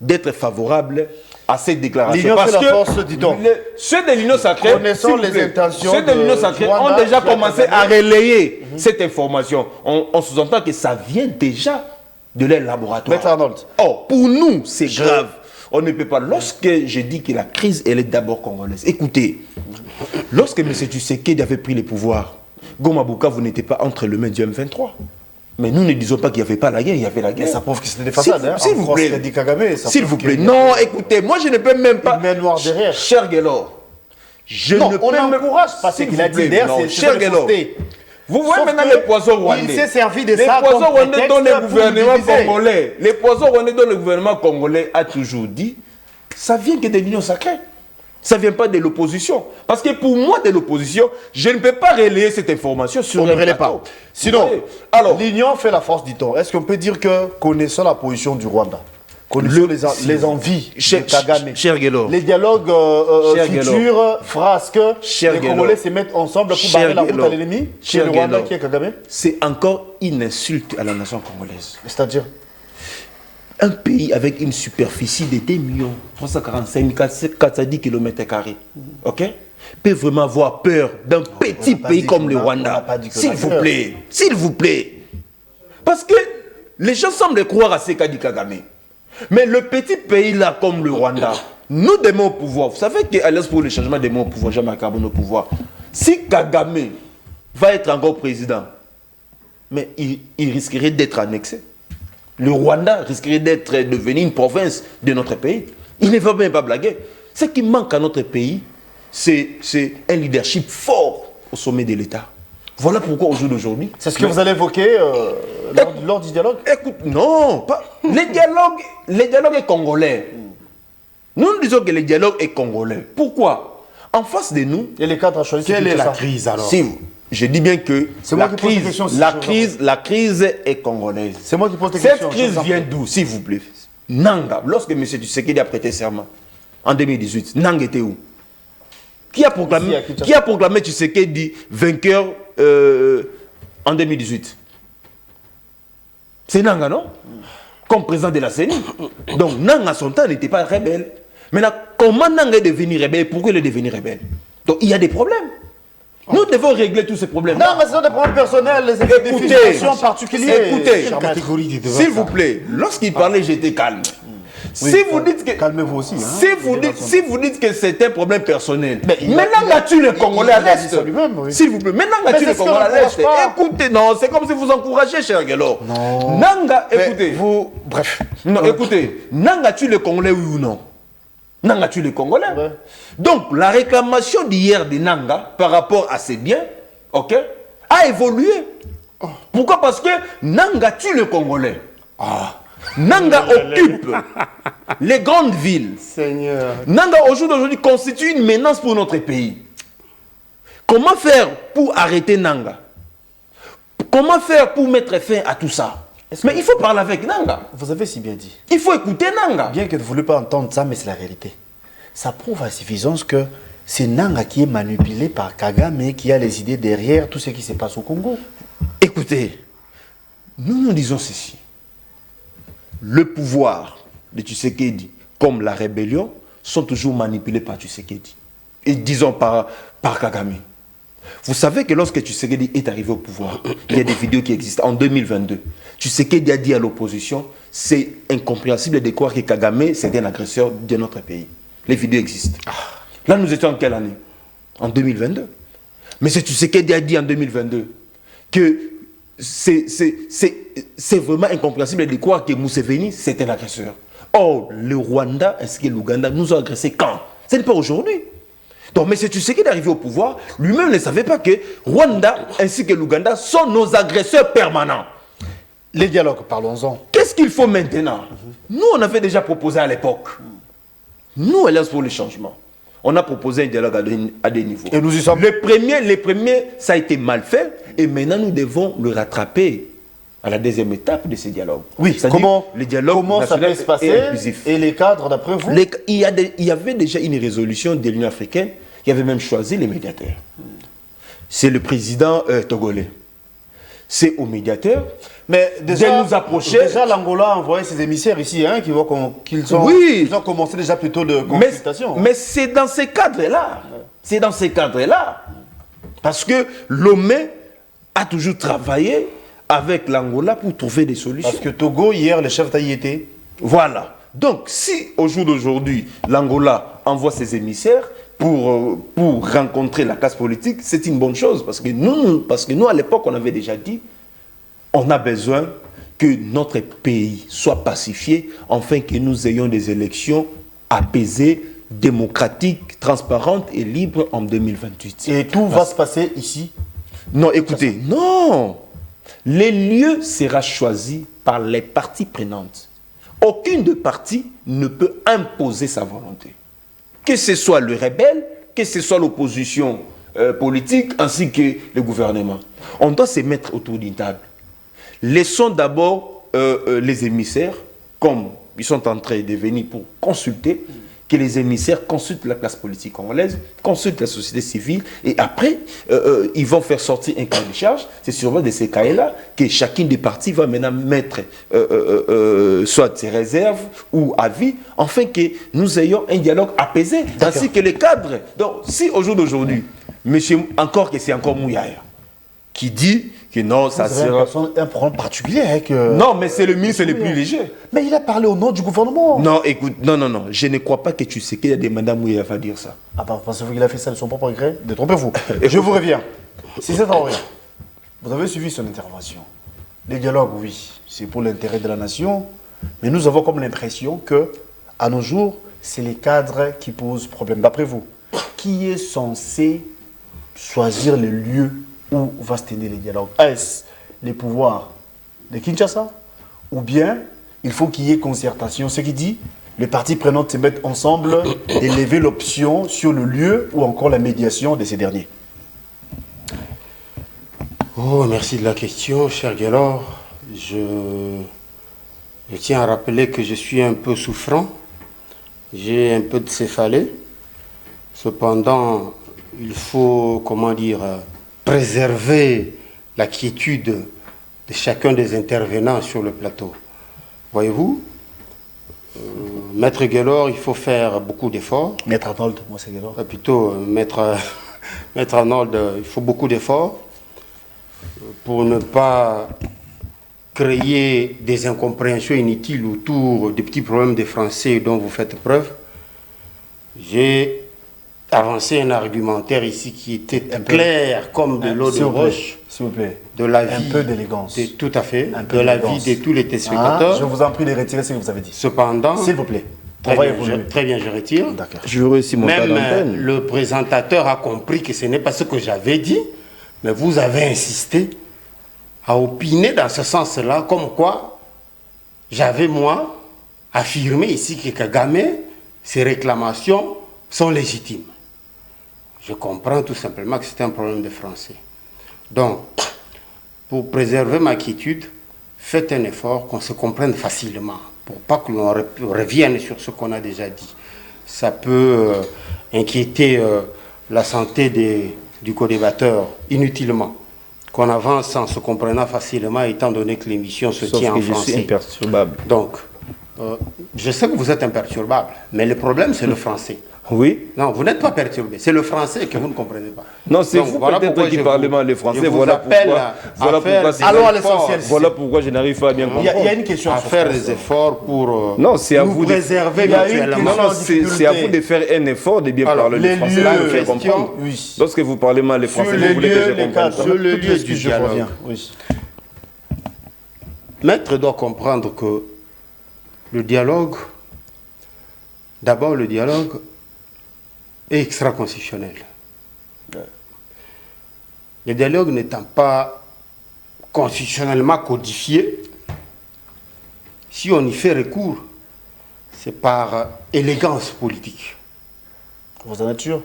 d'être favorable à cette déclaration. L'Union Parce fait la que force, dis-donc. ceux de l'Union sacrée, Connaissant s'il vous les plaît, intentions ceux de l'Union de sacrée Rwanda, ont déjà qui a commencé Kagame. à relayer cette information. On sous-entend que ça vient déjà de leur laboratoire. Maître Arnold. Or, pour nous, c'est grave. On ne peut pas. Lorsque je dis que la crise, elle est d'abord congolaise. Écoutez, lorsque M. Tshisekedi avait pris le pouvoir, Goma Bukavu n'était pas entre les mains du M23. Mais nous ne disons pas qu'il n'y avait pas la guerre, il y avait la guerre. Mais ça prouve que c'était des façades. Hein. S'il En vous France, plaît. ce qu'a dit Kagame, ça S'il prouve vous plaît. qu'il y a- Non, écoutez, moi je ne peux même pas. Une main noire derrière. Cher Guélor, je Non, ne on peux même... l'encourage parce S'il qu'il vous a dit plaît, derrière, non, c'est cher de Guélor. fausseté. Vous voyez Sauf maintenant que les poisons rwandais. il s'est servi de les ça poisons comme rwandais dont le prétexte pour gouvernement diviser. congolais, les poisons rwandais dont le gouvernement congolais a toujours dit, ça vient que de l'Union sacrée. Ça ne vient pas de l'opposition. Parce que pour moi, de l'opposition, je ne peux pas relayer cette information sur On ne un relaie plateau. pas. Sinon, Oui. Alors, l'Union fait la force, dit-on. Est-ce qu'on peut dire que, connaissant la position du Rwanda, connaissant les envies Cher- de Kagame, cher Guélor. les dialogues Cher futurs, frasques, Cher les Guélor. Congolais se mettent ensemble pour Cher barrer la route Guélor. à l'ennemi, qui est Cher le Rwanda, Guélor. qui est Kagame? c'est encore une insulte à la nation congolaise. C'est-à-dire Un pays avec une superficie de 2 345 410 km, ok, peut vraiment avoir peur d'un petit pas pays dit comme qu'on le a- on Rwanda. n'a pas dit qu'on S'il a vous peur. plaît, s'il vous plaît. Parce que les gens semblent croire à ce qu'a dit Kagame. Mais le petit pays là comme le Rwanda, nous démons au pouvoir. Vous savez qu'Alliance pour le changement des mots au pouvoir, Jean-Marc Carbone au pouvoir. Si Kagame va être encore président, mais il risquerait d'être annexé. Le Rwanda risquerait d'être devenu une province de notre pays. Il ne va même pas blaguer. Ce qui manque à notre pays, c'est un leadership fort au sommet de l'État. Voilà pourquoi au jour d'aujourd'hui... C'est ce que vous allez évoquer lors du dialogue? Écoute, non, pas... le dialogue est congolais. Nous disons que le dialogue est congolais. Pourquoi? En face de nous... Et les cadres ont choisi Quelle est la ça. crise alors? Si, je dis bien que C'est moi qui pose des questions, si la crise est congolaise. C'est moi qui pose des Cette questions. crise je vous en vient prie. d'où, s'il vous plaît? Nanga, lorsque M. Tshisekedi a prêté serment en 2018, Nanga était où? Qui a proclamé, Ici, à Kinshasa. qui a proclamé Tshisekedi vainqueur en 2018? C'est Nanga, non? Comme président de la CENI. Donc Nanga, à son temps, n'était pas rebelle. Maintenant, comment Nanga est devenu rebelle? Pourquoi il est devenu rebelle? Donc il y a des problèmes. Nous devons régler tous ces problèmes. Non, mais ce sont des problèmes personnels, les Écoutez, situations particulières. écoutez, Cher maître. s'il vous plaît, lorsqu'il parlait, j'étais calme. Oui, Si vous dites que, calmez-vous aussi. Hein. si vous dites que c'est un problème personnel, Mais il a- maintenant il a- là-tu les Congolais à il a dit l'Est. ça lui-même, oui. S'il vous plaît, maintenant Mais là-tu c'est les ce qu'on Congolais à l'Est. n'encourage pas. Écoutez, non, c'est comme si vous encouragez, cher Guélor. Non. Nanga, Mais écoutez. vous, bref. Non, écoutez, Nanga tu les Congolais, oui ou non? Nanga tu les Congolais. Ouais. Donc, la réclamation d'hier de Nanga par rapport à ces biens, ok, a évolué. Pourquoi? Parce que Nanga tue les Congolais. Nanga occupe les grandes villes. Seigneur. Nanga, au jour d'aujourd'hui, constitue une menace pour notre pays. Comment faire pour arrêter Nanga? Comment faire pour mettre fin à tout ça? Mais il faut parler avec Nanga. Vous avez si bien dit. Il faut écouter Nanga. Bien que vous ne voulez pas entendre ça, mais c'est la réalité. Ça prouve à suffisance que c'est Nanga qui est manipulé par Kagame et qui a les idées derrière tout ce qui se passe au Congo. Écoutez, nous disons ceci. Le pouvoir de Tshisekedi, comme la rébellion, sont toujours manipulés par Tshisekedi. Et disons par Kagame. Vous savez que lorsque Tshisekedi est arrivé au pouvoir, il y a des vidéos qui existent en 2022. Tshisekedi a dit à l'opposition, c'est incompréhensible de croire que Kagame, c'est un agresseur de notre pays. Les vidéos existent. Là, nous étions en quelle année? En 2022. Mais c'est Tshisekedi a dit en 2022 que c'est vraiment incompréhensible de croire que Museveni, c'est un agresseur. Or, le Rwanda ainsi que l'Ouganda nous ont agressés quand? Ce n'est pas aujourd'hui. Donc, M. Tshisekedi est arrivé au pouvoir, lui-même ne savait pas que Rwanda ainsi que l'Ouganda sont nos agresseurs permanents. Les dialogues, parlons-en. Qu'est-ce qu'il faut maintenant? Nous, on avait déjà proposé à l'époque. Nous, Alliance pour le changement, on a proposé un dialogue à des niveaux. Et nous y sommes. Les premiers, ça a été mal fait. Et maintenant, nous devons le rattraper à la deuxième étape de ces dialogues. Oui, C'est-à-dire le dialogue comment ça peut national se et passer inclusif. et les cadres, d'après vous? Il y avait déjà une résolution de l'Union africaine qui avait même choisi les médiateurs. C'est le président togolais. C'est aux médiateurs Mais déjà, de nous approcher. Déjà, l'Angola a envoyé ses émissaires ici, hein, qu'ils Oui. ils ont commencé déjà plutôt de Mais, consultation. mais c'est dans ces cadres-là. C'est dans ces cadres-là. Parce que Lomé a toujours travaillé avec l'Angola pour trouver des solutions. Parce que Togo, hier, le chef d'État y était. Voilà. Donc, si au jour d'aujourd'hui, l'Angola envoie ses émissaires pour rencontrer la classe politique, c'est une bonne chose. Parce que nous, à l'époque, on avait déjà dit, on a besoin que notre pays soit pacifié, afin que nous ayons des élections apaisées, démocratiques, transparentes et libres en 2028. Et tout va se passer ici. Non, écoutez, non. Les lieux sera choisi par les parties prenantes. Aucune de parties ne peut imposer sa volonté. Que ce soit le rebelle, que ce soit l'opposition politique, ainsi que le gouvernement. On doit se mettre autour d'une table. Laissons d'abord les émissaires, comme ils sont en train de venir pour consulter, que les émissaires consultent la classe politique congolaise, consultent la société civile, et après, ils vont faire sortir un cahier de charge. C'est sûrement de ces cahiers-là que chacune des parties va maintenant mettre soit ses réserves ou avis, afin que nous ayons un dialogue apaisé, ainsi que les cadres. Donc, si au jour d'aujourd'hui, monsieur, encore que c'est encore Mouyaya, qui dit que non, ça sera... un problème particulier avec... Non, mais c'est le ministre le plus léger. Mais il a parlé au nom du gouvernement. Non, écoute, non, je ne crois pas que tu sais qu'il y a des Madame Mouyaya va dire ça. Ah bah, pensez-vous qu'il a fait ça de son propre gré? Détrompez-vous. Je vous reviens. Si c'est en rien, vous avez suivi son intervention. Les dialogues, oui, c'est pour l'intérêt de la nation, mais nous avons comme l'impression que, à nos jours, c'est les cadres qui posent problème. D'après vous, qui est censé choisir le lieu où va se tenir les dialogues? Est-ce les pouvoirs de Kinshasa? Ou bien il faut qu'il y ait concertation? Ce qui dit, les parties prenantes se mettent ensemble et lever l'option sur le lieu ou encore la médiation de ces derniers. Oh, merci de la question, cher Guélor. Je tiens à rappeler que je suis un peu souffrant. J'ai un peu de céphalée. Cependant, il faut, comment dire, préserver la quiétude de chacun des intervenants sur le plateau. Voyez-vous, Maître Guélor, il faut faire beaucoup d'efforts. Maître Arnold, moi c'est Guélor. Plutôt, Maître Maître Arnold, il faut beaucoup d'efforts pour ne pas créer des incompréhensions inutiles autour des petits problèmes des Français dont vous faites preuve. J'ai avancé un argumentaire ici qui était clair comme de l'eau de roche. S'il vous plaît. De la vie. Un peu d'élégance. Tout à fait. De la vie de tous les téléspectateurs. Je vous en prie de retirer ce que vous avez dit. Cependant. S'il vous plaît. Très bien, je retire. D'accord. Je veux aussi mon temps Même d'antenne. le présentateur a compris que ce n'est pas ce que j'avais dit, mais vous avez insisté à opiner dans ce sens-là, comme quoi j'avais, moi, affirmé ici que Kagame, ses réclamations sont légitimes. Je comprends tout simplement que c'est un problème de français. Donc, pour préserver ma quiétude, faites un effort qu'on se comprenne facilement, pour pas que l'on revienne sur ce qu'on a déjà dit. Ça peut inquiéter la santé du co-débatteur inutilement. Qu'on avance en se comprenant facilement, étant donné que l'émission se tient en français. Je suis imperturbable. Donc, je sais que vous êtes imperturbable, mais le problème, c'est le français. Oui. Non, vous n'êtes pas perturbé. C'est le français que vous ne comprenez pas. Non, c'est vous peut-être qui parlez mal le français. Voilà pourquoi je n'arrive pas à bien comprendre. Il y a une question à faire des efforts pour non, c'est à vous préserver mutuellement. Non, c'est à vous de faire un effort de bien parler le français. Là, je comprends. Lorsque vous parlez mal le français, vous voulez que je comprenne. Sur le lieu du dialogue, Maître doit comprendre que le dialogue, d'abord le dialogue est extra-constitutionnel. Le dialogue n'étant pas constitutionnellement codifié, si on y fait recours, c'est par élégance politique. Vous en êtes sûr?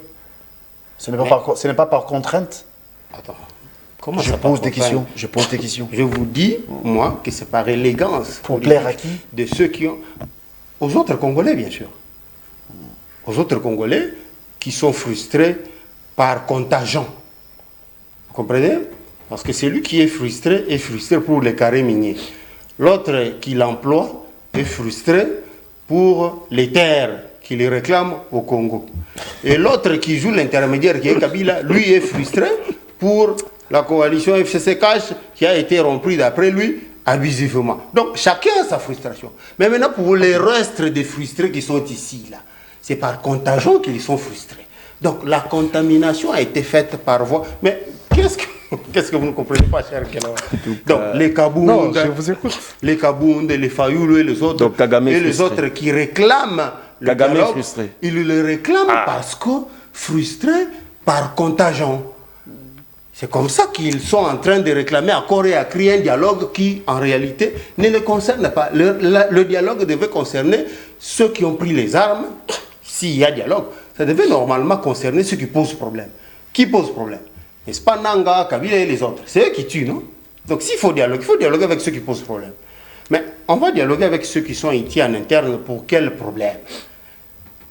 Ce n'est pas par contrainte? Attends. Comment je pose des questions. Je pose des questions. Je vous dis, moi, que c'est par élégance. Pour plaire à qui? De ceux qui ont... Aux autres Congolais, bien sûr. Aux autres Congolais qui sont frustrés par contagion. Vous comprenez? Parce que celui qui est frustré pour les carrés miniers. L'autre qui l'emploie est frustré pour les terres qu'il réclame au Congo. Et l'autre qui joue l'intermédiaire, qui est Kabila, lui est frustré pour la coalition FCC-Cash qui a été rompue d'après lui abusivement. Donc chacun a sa frustration. Mais maintenant pour les restes des frustrés qui sont ici, là, c'est par contagion qu'ils sont frustrés. Donc la contamination a été faite par voie. Mais qu'est-ce que vous ne comprenez pas, cher Kelor? Donc les Kabound, les Kabound, les Fayoulou et les autres, autres qui réclament le dialogue, ils le réclament parce que frustrés par contagion. C'est comme ça qu'ils sont en train de réclamer à corps et à cri un dialogue qui, en réalité, ne les concerne pas. Le dialogue devait concerner ceux qui ont pris les armes. S'il y a dialogue, ça devait normalement concerner ceux qui posent problème. Qui pose problème? N'est-ce pas Nanga, Kabila et les autres? C'est eux qui tuent, non? Donc s'il faut dialoguer avec ceux qui posent problème. Mais on va dialoguer avec ceux qui sont ici en interne pour quel problème?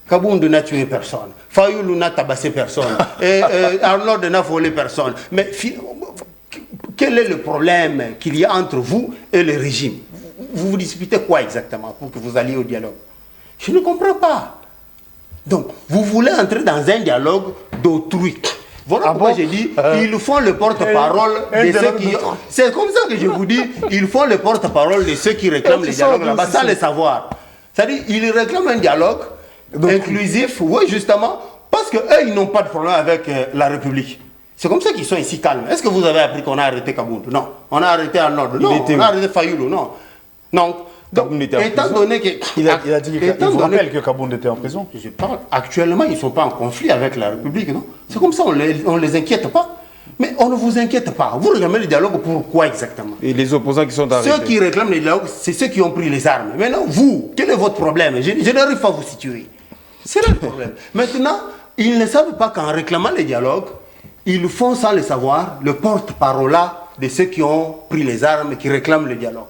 Kabound n'a tué personne. Fayoulou n'a tabassé personne. Arnold n'a volé personne. Mais quel est le problème qu'il y a entre vous et le régime? Vous vous disputez quoi exactement pour que vous alliez au dialogue? Je ne comprends pas. Donc, vous voulez entrer dans un dialogue d'autrui. Voilà pourquoi j'ai dit, ils font le porte-parole de ceux qui... C'est comme ça que je vous dis, ils font le porte-parole de ceux qui réclament le dialogue là-bas, sans le savoir. C'est-à-dire, ils réclament un dialogue inclusif, oui, justement, parce qu'eux, ils n'ont pas de problème avec la République. C'est comme ça qu'ils sont ici calmes. Est-ce que vous avez appris qu'on a arrêté Kabound? Non. On a arrêté Arnold? Non. On a arrêté Fayoulou? Non. Donc, étant donné que... Il a dit qu'il vous rappelle que Kabound était en prison. Je parle, actuellement, ils ne sont pas en conflit avec la République, non? C'est comme ça, on ne les inquiète pas. Mais on ne vous inquiète pas. Vous réclamez le dialogue pour quoi exactement? Et les opposants qui sont arrêtés? Ceux qui réclament le dialogue, c'est ceux qui ont pris les armes. Maintenant, vous, quel est votre problème? Je n'arrive pas à vous situer. C'est là le problème. Maintenant, ils ne savent pas qu'en réclamant le dialogue, ils font sans le savoir le porte-parole de ceux qui ont pris les armes et qui réclament le dialogue.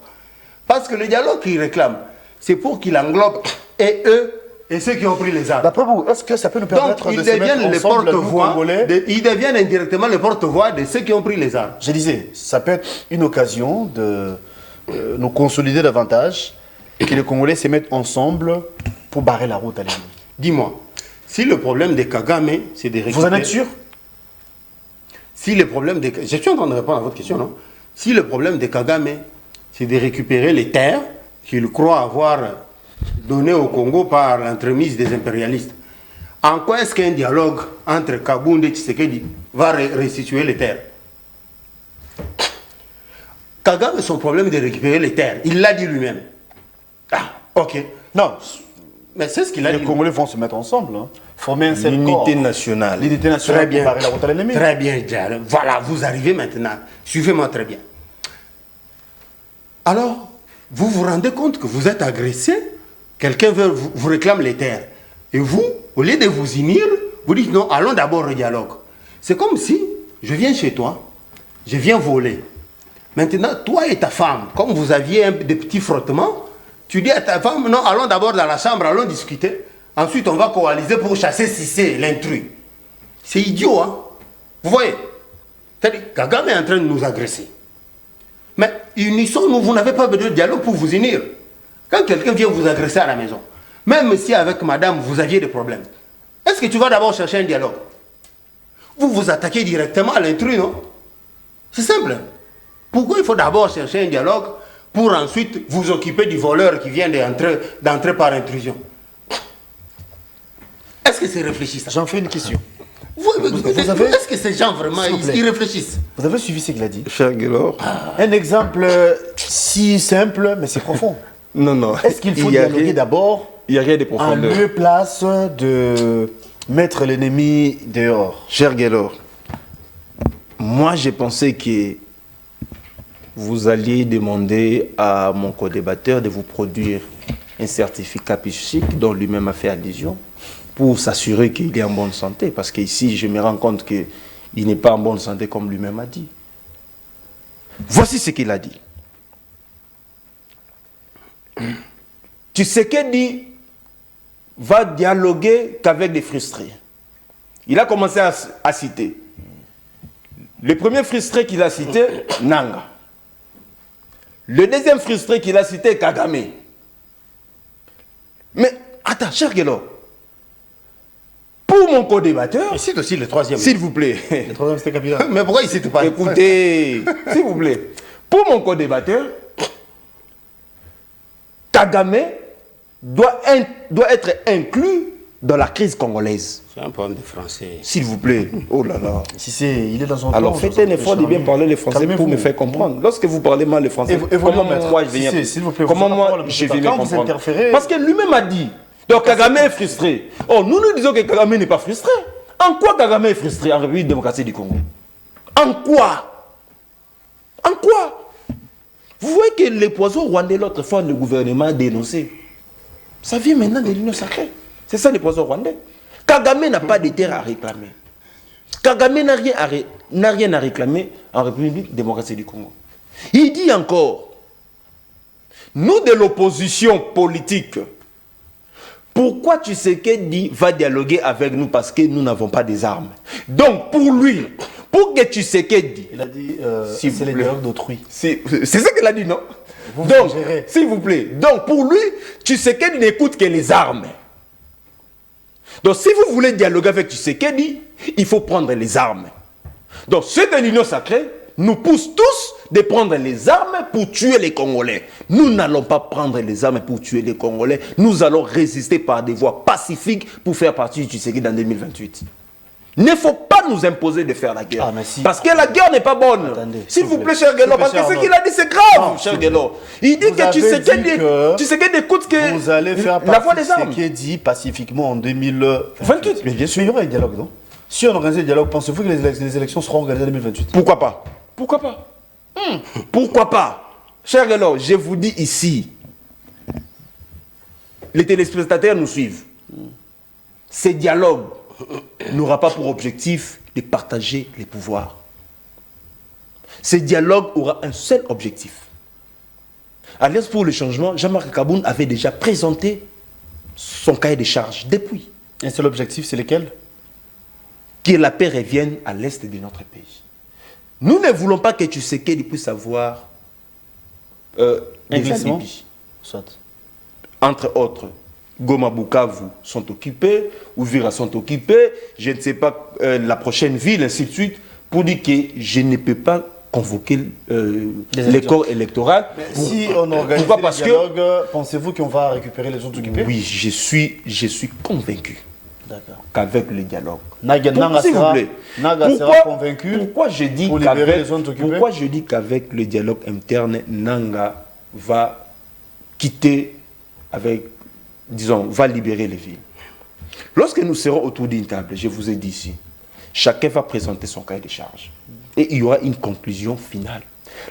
Parce que le dialogue qu'ils réclament, c'est pour qu'il englobe et eux et ceux qui ont pris les armes. D'après vous, est-ce que ça peut nous permettre de se mettre ensemble, nous, Congolais? Ils deviennent indirectement le porte-voix de ceux qui ont pris les armes. Je disais, ça peut être une occasion de nous consolider davantage et que les Congolais se mettent ensemble pour barrer la route à l'ennemi. Dis-moi, si le problème de Kagame, c'est de récupérer... Vous en êtes sûr? si le problème de... Je suis en train de répondre à votre question, non? Si le problème de Kagame, c'est de récupérer les terres qu'il croit avoir données au Congo par l'entremise des impérialistes, en quoi est-ce qu'un dialogue entre Kabound et Tshisekedi va restituer les terres? Kagame, son problème de récupérer les terres, il l'a dit lui-même. Ah, ok. Non, Mais c'est ce qu'il a dit. les Congolais vont se mettre ensemble, hein. Former un seul L'unité corps. nationale. L'unité nationale Très bien. pour barrer la route à l'ennemi. Très bien, Diallo. Voilà, vous arrivez maintenant. Suivez-moi très bien. Alors, vous vous rendez compte que vous êtes agressé, quelqu'un vous réclame les terres. Et vous, au lieu de vous unir, vous dites non, allons d'abord au dialogue. C'est comme si je viens chez toi, je viens voler. Maintenant, toi et ta femme, comme vous aviez des petits frottements, tu dis à ta femme, non, allons d'abord dans la chambre, allons discuter. Ensuite, on va coaliser pour chasser Cissé, l'intrus. C'est idiot, hein? Vous voyez? C'est-à-dire, Kagame est en train de nous agresser. Mais unissons-nous, vous n'avez pas besoin de dialogue pour vous unir. Quand quelqu'un vient vous agresser à la maison, même si avec madame vous aviez des problèmes, est-ce que tu vas d'abord chercher un dialogue? Vous vous attaquez directement à l'intrus, non? C'est simple. Pourquoi il faut d'abord chercher un dialogue pour ensuite vous occuper du voleur qui vient d'entrer par intrusion? Est-ce que c'est réfléchi ça? J'en fais une question. Est-ce que ces gens vraiment, S'il vous plaît. ils réfléchissent? Vous avez suivi ce qu'il a dit? Cher Guélor. Un exemple si simple, mais c'est profond. Non, non. Est-ce qu'il faut Il y a dialoguer rien- d'abord Il n'y a rien de en profondeur. lieu place de mettre l'ennemi dehors? Cher Guélor, moi j'ai pensé que vous alliez demander à mon co-débatteur de vous produire un certificat psychique dont lui-même a fait allusion pour s'assurer qu'il est en bonne santé. Parce qu'ici, je me rends compte qu'il n'est pas en bonne santé comme lui-même a dit. Voici ce qu'il a dit. Tshisekedi va dialoguer qu'avec des frustrés. Il a commencé à citer. Le premier frustré qu'il a cité, Nanga. Le deuxième frustré qu'il a cité, Kagame. Mais, attends, cher Guélor, pour mon co-débatteur, Et c'est aussi le troisième. s'il vous plaît, Le troisième, c'était Kabila. Mais pourquoi il ne cite pas? écoutez, s'il vous plaît, pour mon co-débatteur, Kagame doit être inclus dans la crise congolaise. C'est un problème de français. S'il vous plaît. Oh là là. Si c'est, il est dans son Alors temps, faites dans un son effort de péché, bien non, parler le mais français pour calmez-vous. me faire comprendre. Lorsque vous parlez mal le français, Évoluons, comment maître. moi je vais Si, s'il vous plaît, comment vous moi parlez, je monsieur. vais bien Quand vous comprendre? interférez- Parce que lui-même a dit. Donc Kagame est frustré. Oh, nous disons que Kagame n'est pas frustré. En quoi Kagame est frustré en République démocratique du Congo? En quoi? En quoi? Vous voyez que les poisons rwandais, l'autre fois, le gouvernement a dénoncé. Ça vient maintenant de l'Union sacrée. C'est ça les poisons rwandais. Kagame n'a pas de terre à réclamer. Kagame n'a rien à réclamer en République démocratique du Congo. Il dit encore, nous de l'opposition politique, pourquoi Tshisekedi va dialoguer avec nous parce que nous n'avons pas des armes? Donc pour lui, pour que Tshisekedi... Il a dit, S'il vous c'est les plaît. dialogues d'autrui. C'est ça qu'il a dit, non? Vous Donc, gérez. s'il vous plaît. Donc, pour lui, Tshisekedi n'écoute que les armes. Donc, si vous voulez dialoguer avec Tshisekedi, il faut prendre les armes. Donc, ceux de l'Union sacrée nous poussent tous de prendre les armes pour tuer les Congolais. Nous n'allons pas prendre les armes pour tuer les Congolais. Nous allons résister par des voies pacifiques pour faire partie du Tshisekedi en 2028. Il ne faut pas nous imposer de faire la guerre. Ah, mais si. Parce que la guerre n'est pas bonne. Attendez, S'il vous plaît, cher S'il vous Guélor, plaît, parce que cher ce Arnaud. qu'il a dit, c'est grave, Non, cher s'il Guélor. Il dit Vous que avez tu sais que d'écoute que vous allez faire la voix partie des armes. de ce qui est dit pacifiquement en 2028. 28. Mais bien sûr, il y aura un dialogue, non? Si on organise un dialogue, pensez-vous que les élections seront organisées en 2028? Pourquoi pas? Pourquoi pas? Pourquoi pas? Cher Guélor, je vous dis ici, les téléspectateurs nous suivent. Ce dialogue n'aura pas pour objectif de partager les pouvoirs. Ce dialogue aura un seul objectif. Alliance pour le changement, Jean-Marc Kaboun avait déjà présenté son cahier de charges depuis. Un seul objectif, c'est lequel? Que la paix revienne à l'est de notre pays. Nous ne voulons pas que Tshisekedi puisse avoir des glissement. alibis. Soit. Entre autres, Goma, Bukavu sont occupés, Ouvira sont occupés, je ne sais pas, la prochaine ville, ainsi de suite, pour dire que je ne peux pas convoquer les corps électoraux. Si on organise le dialogue, pensez-vous qu'on va récupérer les zones occupées? Oui, je suis convaincu qu'avec le dialogue. S'il vous plaît. Naga sera convaincu pourquoi je dis pour libérer les zones occupées? Pourquoi je dis qu'avec le dialogue interne, Nanga va quitter avec, disons, va libérer les villes. Lorsque nous serons autour d'une table, je vous ai dit ici, chacun va présenter son cahier de charges. Et il y aura une conclusion finale.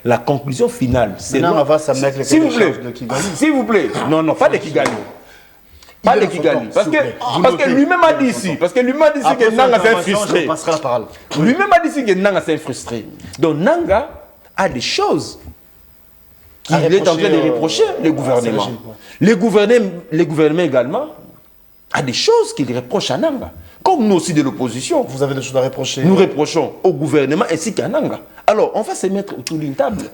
La conclusion finale, c'est... Maintenant, on va s'amener les cahiers de charges de Kigali. S'il vous plaît. Non, pas de Kigali. Pas de Kigali. Parce que lui-même a dit ici. Parce que lui-même a dit ici que Nanga s'est frustré. Lui-même a dit ici que Nanga s'est frustré. Donc Nanga a des choses qu'il est en train de reprocher le gouvernement. Le gouvernement également a des choses qu'il reproche à Nanga. Comme nous aussi de l'opposition. Vous avez des choses à reprocher? Nous reprochons au gouvernement ainsi qu'à Nanga. Alors, on va se mettre autour d'une table.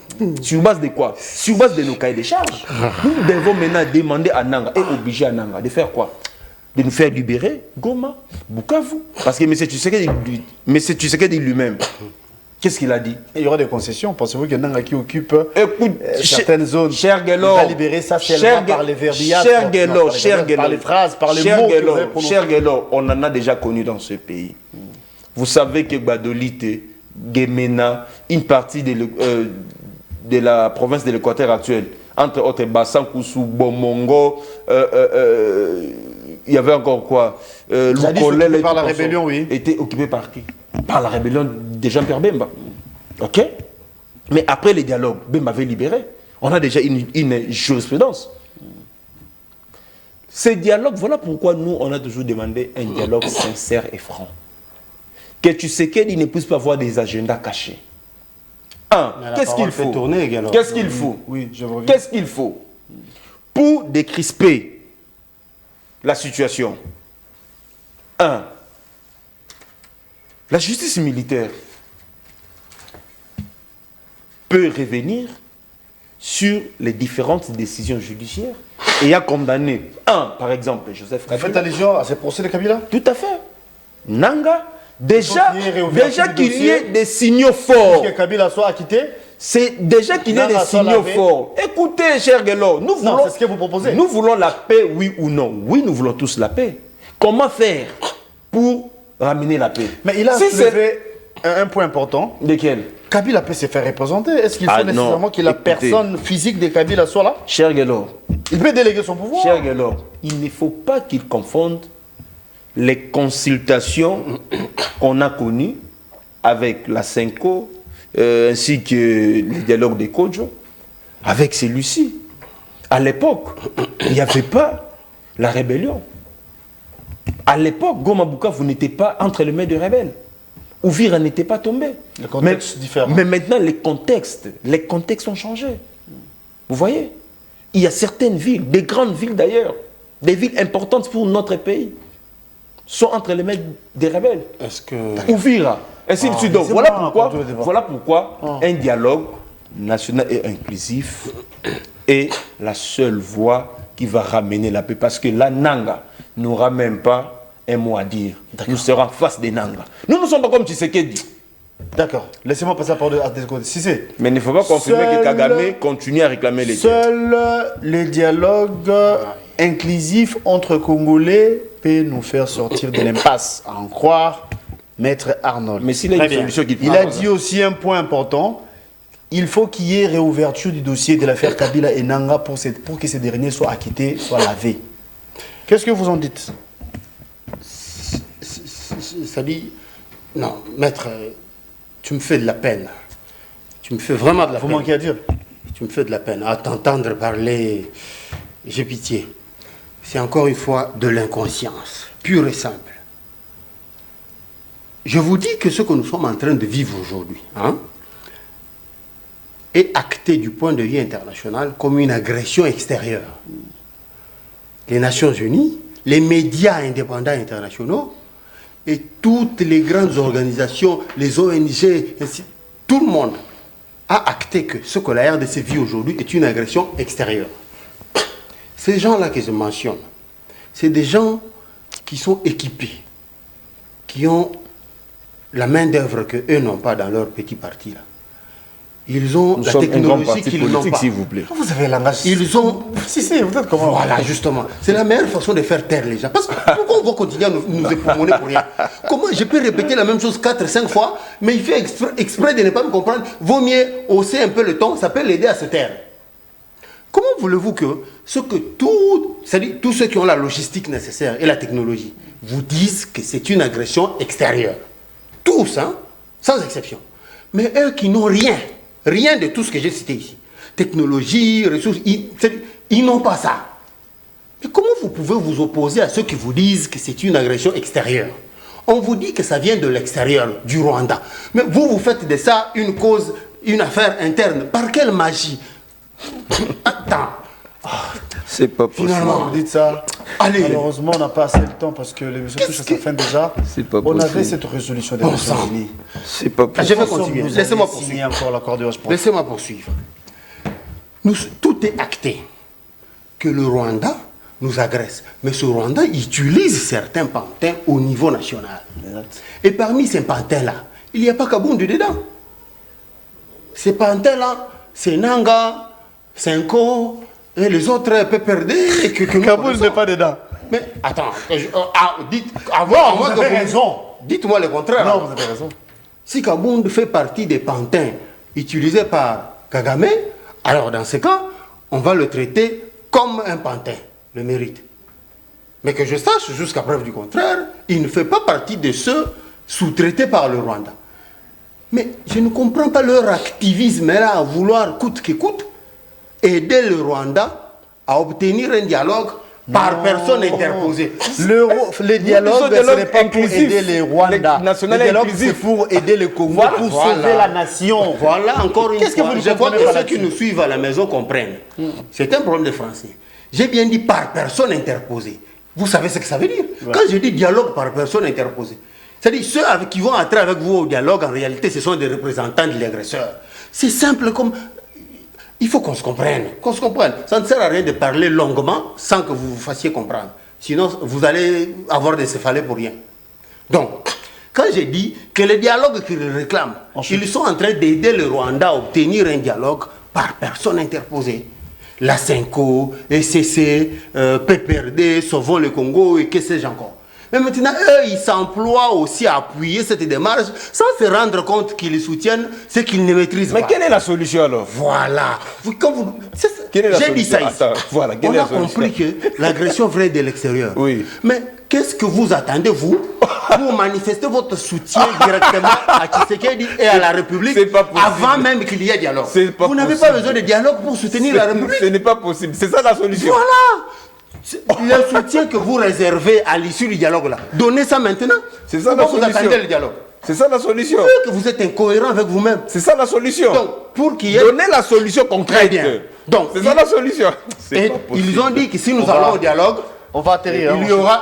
Sur base de quoi? Sur base de nos cahiers de charges. Nous devons maintenant demander à Nanga et obliger à Nanga de faire quoi? De nous faire libérer Goma, Bukavu. Parce que M. Tshisekedi lui-même, qu'est-ce qu'il a dit? Il y aura des concessions. Pensez-vous que Nanga qui occupe certaines zones, cher Guélor, va libérer ça seulement par les verbillages, par les phrases, par les mots que vous avez prononcés? Cher Guélor, on en a déjà connu dans ce pays. Vous savez que Badolite, Gemena, une partie de la province de l'Équateur actuelle, entre autres Bassankoussou, Bomongo, il y avait encore quoi? Occupé par la rébellion, oui. Était occupé par qui? Par la rébellion de Jean-Pierre Bemba. Ok? Mais après les dialogues, Bemba avait libéré. On a déjà une jurisprudence. Ces dialogues, voilà pourquoi nous, on a toujours demandé un dialogue sincère et franc. Que tu sais qu'il ne puisse pas avoir des agendas cachés. Qu'est-ce qu'il faut? Qu'est-ce qu'il faut? Oui, je reviens. Qu'est-ce qu'il faut pour décrisper la situation? La justice militaire peut revenir sur les différentes décisions judiciaires et a condamné, par exemple, Joseph Kabila. Vous faites allusion à ces procès de Kabila? Tout à fait. Nanga, déjà qu'il y ait des signaux forts. Que Kabila soit acquitté? C'est déjà qu'il y ait des signaux forts. Écoutez, cher Guélor, nous voulons... c'est ce que vous proposez. Nous voulons la paix, oui ou non? Oui, nous voulons tous la paix. Comment faire pour ramener la paix? Mais il a soulevé un point important. Lequel? Kabila peut se faire représenter. Est-ce qu'il faut nécessairement que la personne physique de Kabila soit là? Cher Guélor. Il peut déléguer son pouvoir. Cher Guélor, il ne faut pas qu'il confonde les consultations qu'on a connues avec la Cinco, ainsi que les dialogues de Kodjo, avec celui-ci. À l'époque, il n'y avait pas la rébellion. À l'époque, Goma Bukavu n'était pas entre les mains de rebelles. Ouvira n'était pas tombé. Le contexte différent. Mais maintenant, les contextes ont changé. Vous voyez? Il y a certaines villes, des grandes villes d'ailleurs, des villes importantes pour notre pays, sont entre les mains des rebelles. Est-ce que... Ouvira, ainsi de suite. Donc, voilà pourquoi un dialogue national et inclusif est la seule voie qui va ramener la paix. Parce que la Nanga n'aura même pas un mot à dire. Nous serons en face des Nanga. Nous ne sommes pas comme Tshisekedi. D'accord. Laissez-moi passer la parole à Descodes. Si c'est. Mais il ne faut pas confirmer que Kagame continue à réclamer les terres. Seul le dialogue inclusif entre Congolais peut nous faire sortir de l'impasse, à en croire Maître Arnold. Mais s'il a une solution qu'il Il a dit aussi un point important. Il faut qu'il y ait réouverture du dossier de l'affaire Kabila et Nanga pour que ces derniers soient acquittés, soient lavés. Qu'est-ce que vous en dites? Ça dit, non, maître, tu me fais de la peine. Tu me fais vraiment de la peine. Vous manquez à dire. Tu me fais de la peine. À t'entendre parler, j'ai pitié. C'est encore une fois de l'inconscience, pure et simple. Je vous dis que ce que nous sommes en train de vivre aujourd'hui, est acté du point de vue international comme une agression extérieure. Les Nations Unies, les médias indépendants internationaux et toutes les grandes organisations, les ONG, tout le monde a acté que ce que la RDC vit aujourd'hui est une agression extérieure. Ces gens-là que je mentionne, c'est des gens qui sont équipés, qui ont la main-d'œuvre qu'eux n'ont pas dans leur petit parti là. Ils ont Nous la sommes un grand technologie parti qu'ils n'ont politique, pas. s'il vous plaît. Vous avez un langage. Ils ont. Si, vous êtes comment? Voilà, justement. C'est la meilleure façon de faire taire les gens. Parce que pourquoi on va continuer à nous époumoner pour rien? Comment je peux répéter la même chose 4-5 fois, mais il fait exprès de ne pas me comprendre? Vaut mieux hausser un peu le ton, ça peut l'aider à se taire. Comment voulez-vous que c'est-à-dire tous ceux qui ont la logistique nécessaire et la technologie vous disent que c'est une agression extérieure? Tous, hein, sans exception. Mais eux qui n'ont rien de tout ce que j'ai cité ici, technologie, ressources, ils n'ont pas ça. Mais comment vous pouvez vous opposer à ceux qui vous disent que c'est une agression extérieure? On vous dit que ça vient de l'extérieur, du Rwanda. Mais vous faites de ça une cause, une affaire interne. Par quelle magie? Attends. C'est pas possible. Finalement, Vous dites ça. Allez. Malheureusement, on n'a pas assez de temps parce que l'émission touche à sa fin déjà. C'est pas On avait possible. cette résolution des Bon Nations sang. Unies. C'est pas Je possible. vais continuer. Vous Laissez-moi avez signé poursuivre. encore l'accord de Rocheport. Laissez-moi poursuivre. Tout est acté que le Rwanda nous agresse. Mais ce Rwanda utilise certains pantins au niveau national. Exact. Et parmi ces pantins-là, il n'y a pas Kabound dedans. Ces pantins-là, c'est Nanga, Senko, et les autres PPRD. Que nous Kaboul connaissons. n'est pas dedans. Mais attends, avant vous que avez raison. Dites-moi le contraire. Non, vous avez raison. Si Kabound fait partie des pantins utilisés par Kagame, alors dans ce cas, on va le traiter comme un pantin, le mérite. Mais que je sache, jusqu'à preuve du contraire, il ne fait pas partie de ceux sous-traités par le Rwanda. Mais je ne comprends pas leur activisme là à vouloir coûte que coûte aider le Rwanda à obtenir un dialogue par personne interposée. Le dialogue, ce n'est pas pour inclusif. aider les Rwandais. Le national Le dialogue, inclusif. c'est pour aider le Congo, Voilà. pour Voilà. sauver la nation. Voilà encore une Qu'est-ce que fois. vous ne Je vois comprenez que pas ceux qui là-dessus? nous suivent à la maison comprennent. C'est un problème de français. J'ai bien dit par personne interposée. Vous savez ce que ça veut dire? Quand je dis dialogue par personne interposée, c'est-à-dire ceux qui vont entrer avec vous au dialogue, en réalité, ce sont des représentants de l'agresseur. C'est simple comme... Il faut qu'on se comprenne, Ça ne sert à rien de parler longuement sans que vous vous fassiez comprendre. Sinon, vous allez avoir des céphalées pour rien. Donc, quand j'ai dit que le dialogue qu'ils réclament, ils sont en train d'aider le Rwanda à obtenir un dialogue par personne interposée. La Senko, ECC, PPRD, Sauvons le Congo et que sais-je encore. Mais maintenant, eux, ils s'emploient aussi à appuyer cette démarche sans se rendre compte qu'ils soutiennent ce qu'ils ne maîtrisent Mais pas. quelle est la solution alors? Voilà. Quelle est la J'ai dit ça ici. solution? Attends, voilà, quelle On est la a compris que l'agression vient de l'extérieur. Oui. Mais qu'est-ce que vous attendez, vous, pour manifester votre soutien directement à Tshisekedi et à la République c'est pas possible. avant même qu'il y ait dialogue? C'est pas Vous n'avez pas possible. besoin de dialogue pour soutenir la République. Ce n'est pas possible. C'est ça la solution. Voilà. Le soutien que vous réservez à l'issue du dialogue là, donnez ça maintenant. C'est ça la Pourquoi vous solution. attendez le dialogue? C'est ça la solution. Que vous êtes incohérent avec vous-même. C'est ça la solution. Donc, pour qu'il y ait... Donnez la solution Très concrète. bien. Donc, c'est ça la solution. C'est Et pas possible. ils ont dit que si nous Voilà. allons au dialogue, On va atterrir.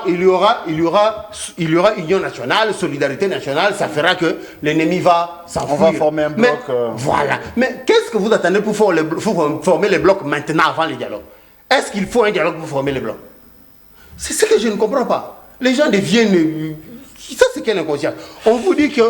il y aura union nationale, solidarité nationale, ça fera que l'ennemi va s'enfuir. On va former un bloc, Mais, voilà. Mais qu'est-ce que vous attendez pour former les blocs maintenant avant le dialogue? Est-ce qu'il faut un dialogue pour former les blocs? C'est ce que je ne comprends pas. Les gens deviennent... Ça, c'est quelle inconscience. On vous dit que...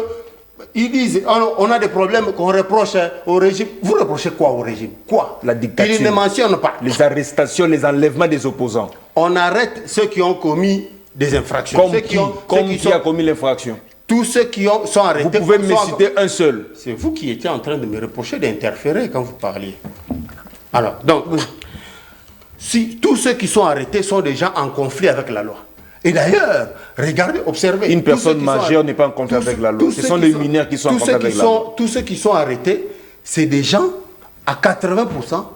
Ils disent, on a des problèmes qu'on reproche au régime. Vous reprochez quoi au régime? Quoi? La dictature. Ils ne mentionnent pas. Les arrestations, les enlèvements des opposants. On arrête ceux qui ont commis des infractions. Comme Ceux qui, sont- a commis l'infraction? Tous ceux qui sont arrêtés. Vous pouvez me sont- citer un seul. C'est vous qui étiez en train de me reprocher d'interférer quand vous parliez. Alors, donc, si tous ceux qui sont arrêtés sont des gens en conflit avec la loi. Et d'ailleurs, regardez, observez. Une tous personne ceux qui sont majeure arrêtés- n'est pas en conflit tous- avec la loi. tous Ce ceux sont qui les mineurs qui sont en tous conflit ceux qui avec la sont- loi. Tous ceux qui sont arrêtés, c'est des gens à 80%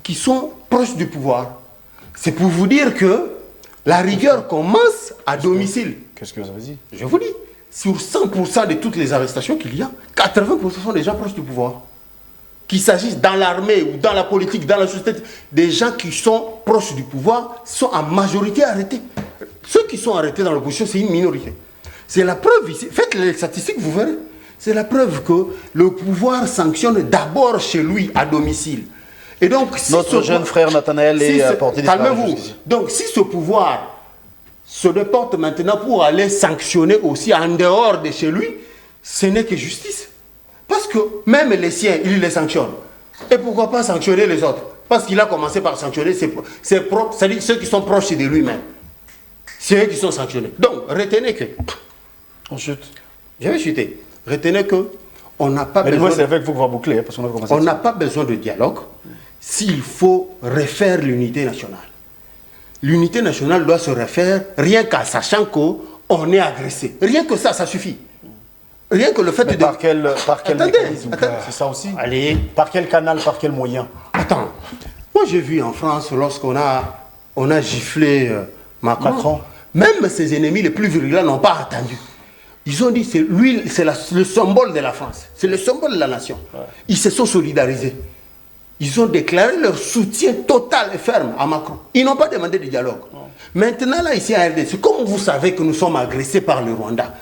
qui sont proches du pouvoir. C'est pour vous dire que la rigueur commence à domicile. Qu'est-ce que vous avez dit? Je vous dis, sur 100% de toutes les arrestations qu'il y a, 80% sont des gens proches du pouvoir. Qu'il s'agisse dans l'armée ou dans la politique, dans la société, des gens qui sont proches du pouvoir sont en majorité arrêtés. Ceux qui sont arrêtés dans l'opposition, c'est une minorité. C'est la preuve ici. Faites les statistiques, vous verrez. C'est la preuve que le pouvoir sanctionne d'abord chez lui, à domicile. Et donc, si Notre ce- jeune frère Nathanaël est porté disparu Calmez-vous. jusqu'ici. Donc, si ce pouvoir se déporte maintenant pour aller sanctionner aussi en dehors de chez lui, ce n'est que justice. Parce que même les siens, il les sanctionne. Et pourquoi pas sanctionner les autres? Parce qu'il a commencé par sanctionner ses propres, c'est-à-dire ceux qui sont proches de lui-même. C'est eux qui sont sanctionnés. Donc, retenez que... On chute. Je vais chuter. Retenez que on n'a pas besoin... besoin... c'est avec vous qu'on va boucler, parce qu'on a commencé. On n'a pas besoin de dialogue s'il faut refaire l'unité nationale. L'unité nationale doit se refaire rien qu'en sachant qu'on est agressé. Rien que ça suffit. Rien que le fait mais de... Par quel mécanisme? C'est ça aussi. Allez. Par quel canal, par quel moyen? Attends. Moi, j'ai vu en France, lorsqu'on a giflé Macron, même ses ennemis les plus virulents n'ont pas attendu. Ils ont dit, c'est lui, c'est le symbole de la France. C'est le symbole de la nation. Ouais. Ils se sont solidarisés. Ils ont déclaré leur soutien total et ferme à Macron. Ils n'ont pas demandé de dialogue. Ouais. Maintenant, là, ici à RDC, comme vous savez que nous sommes agressés par le Rwanda,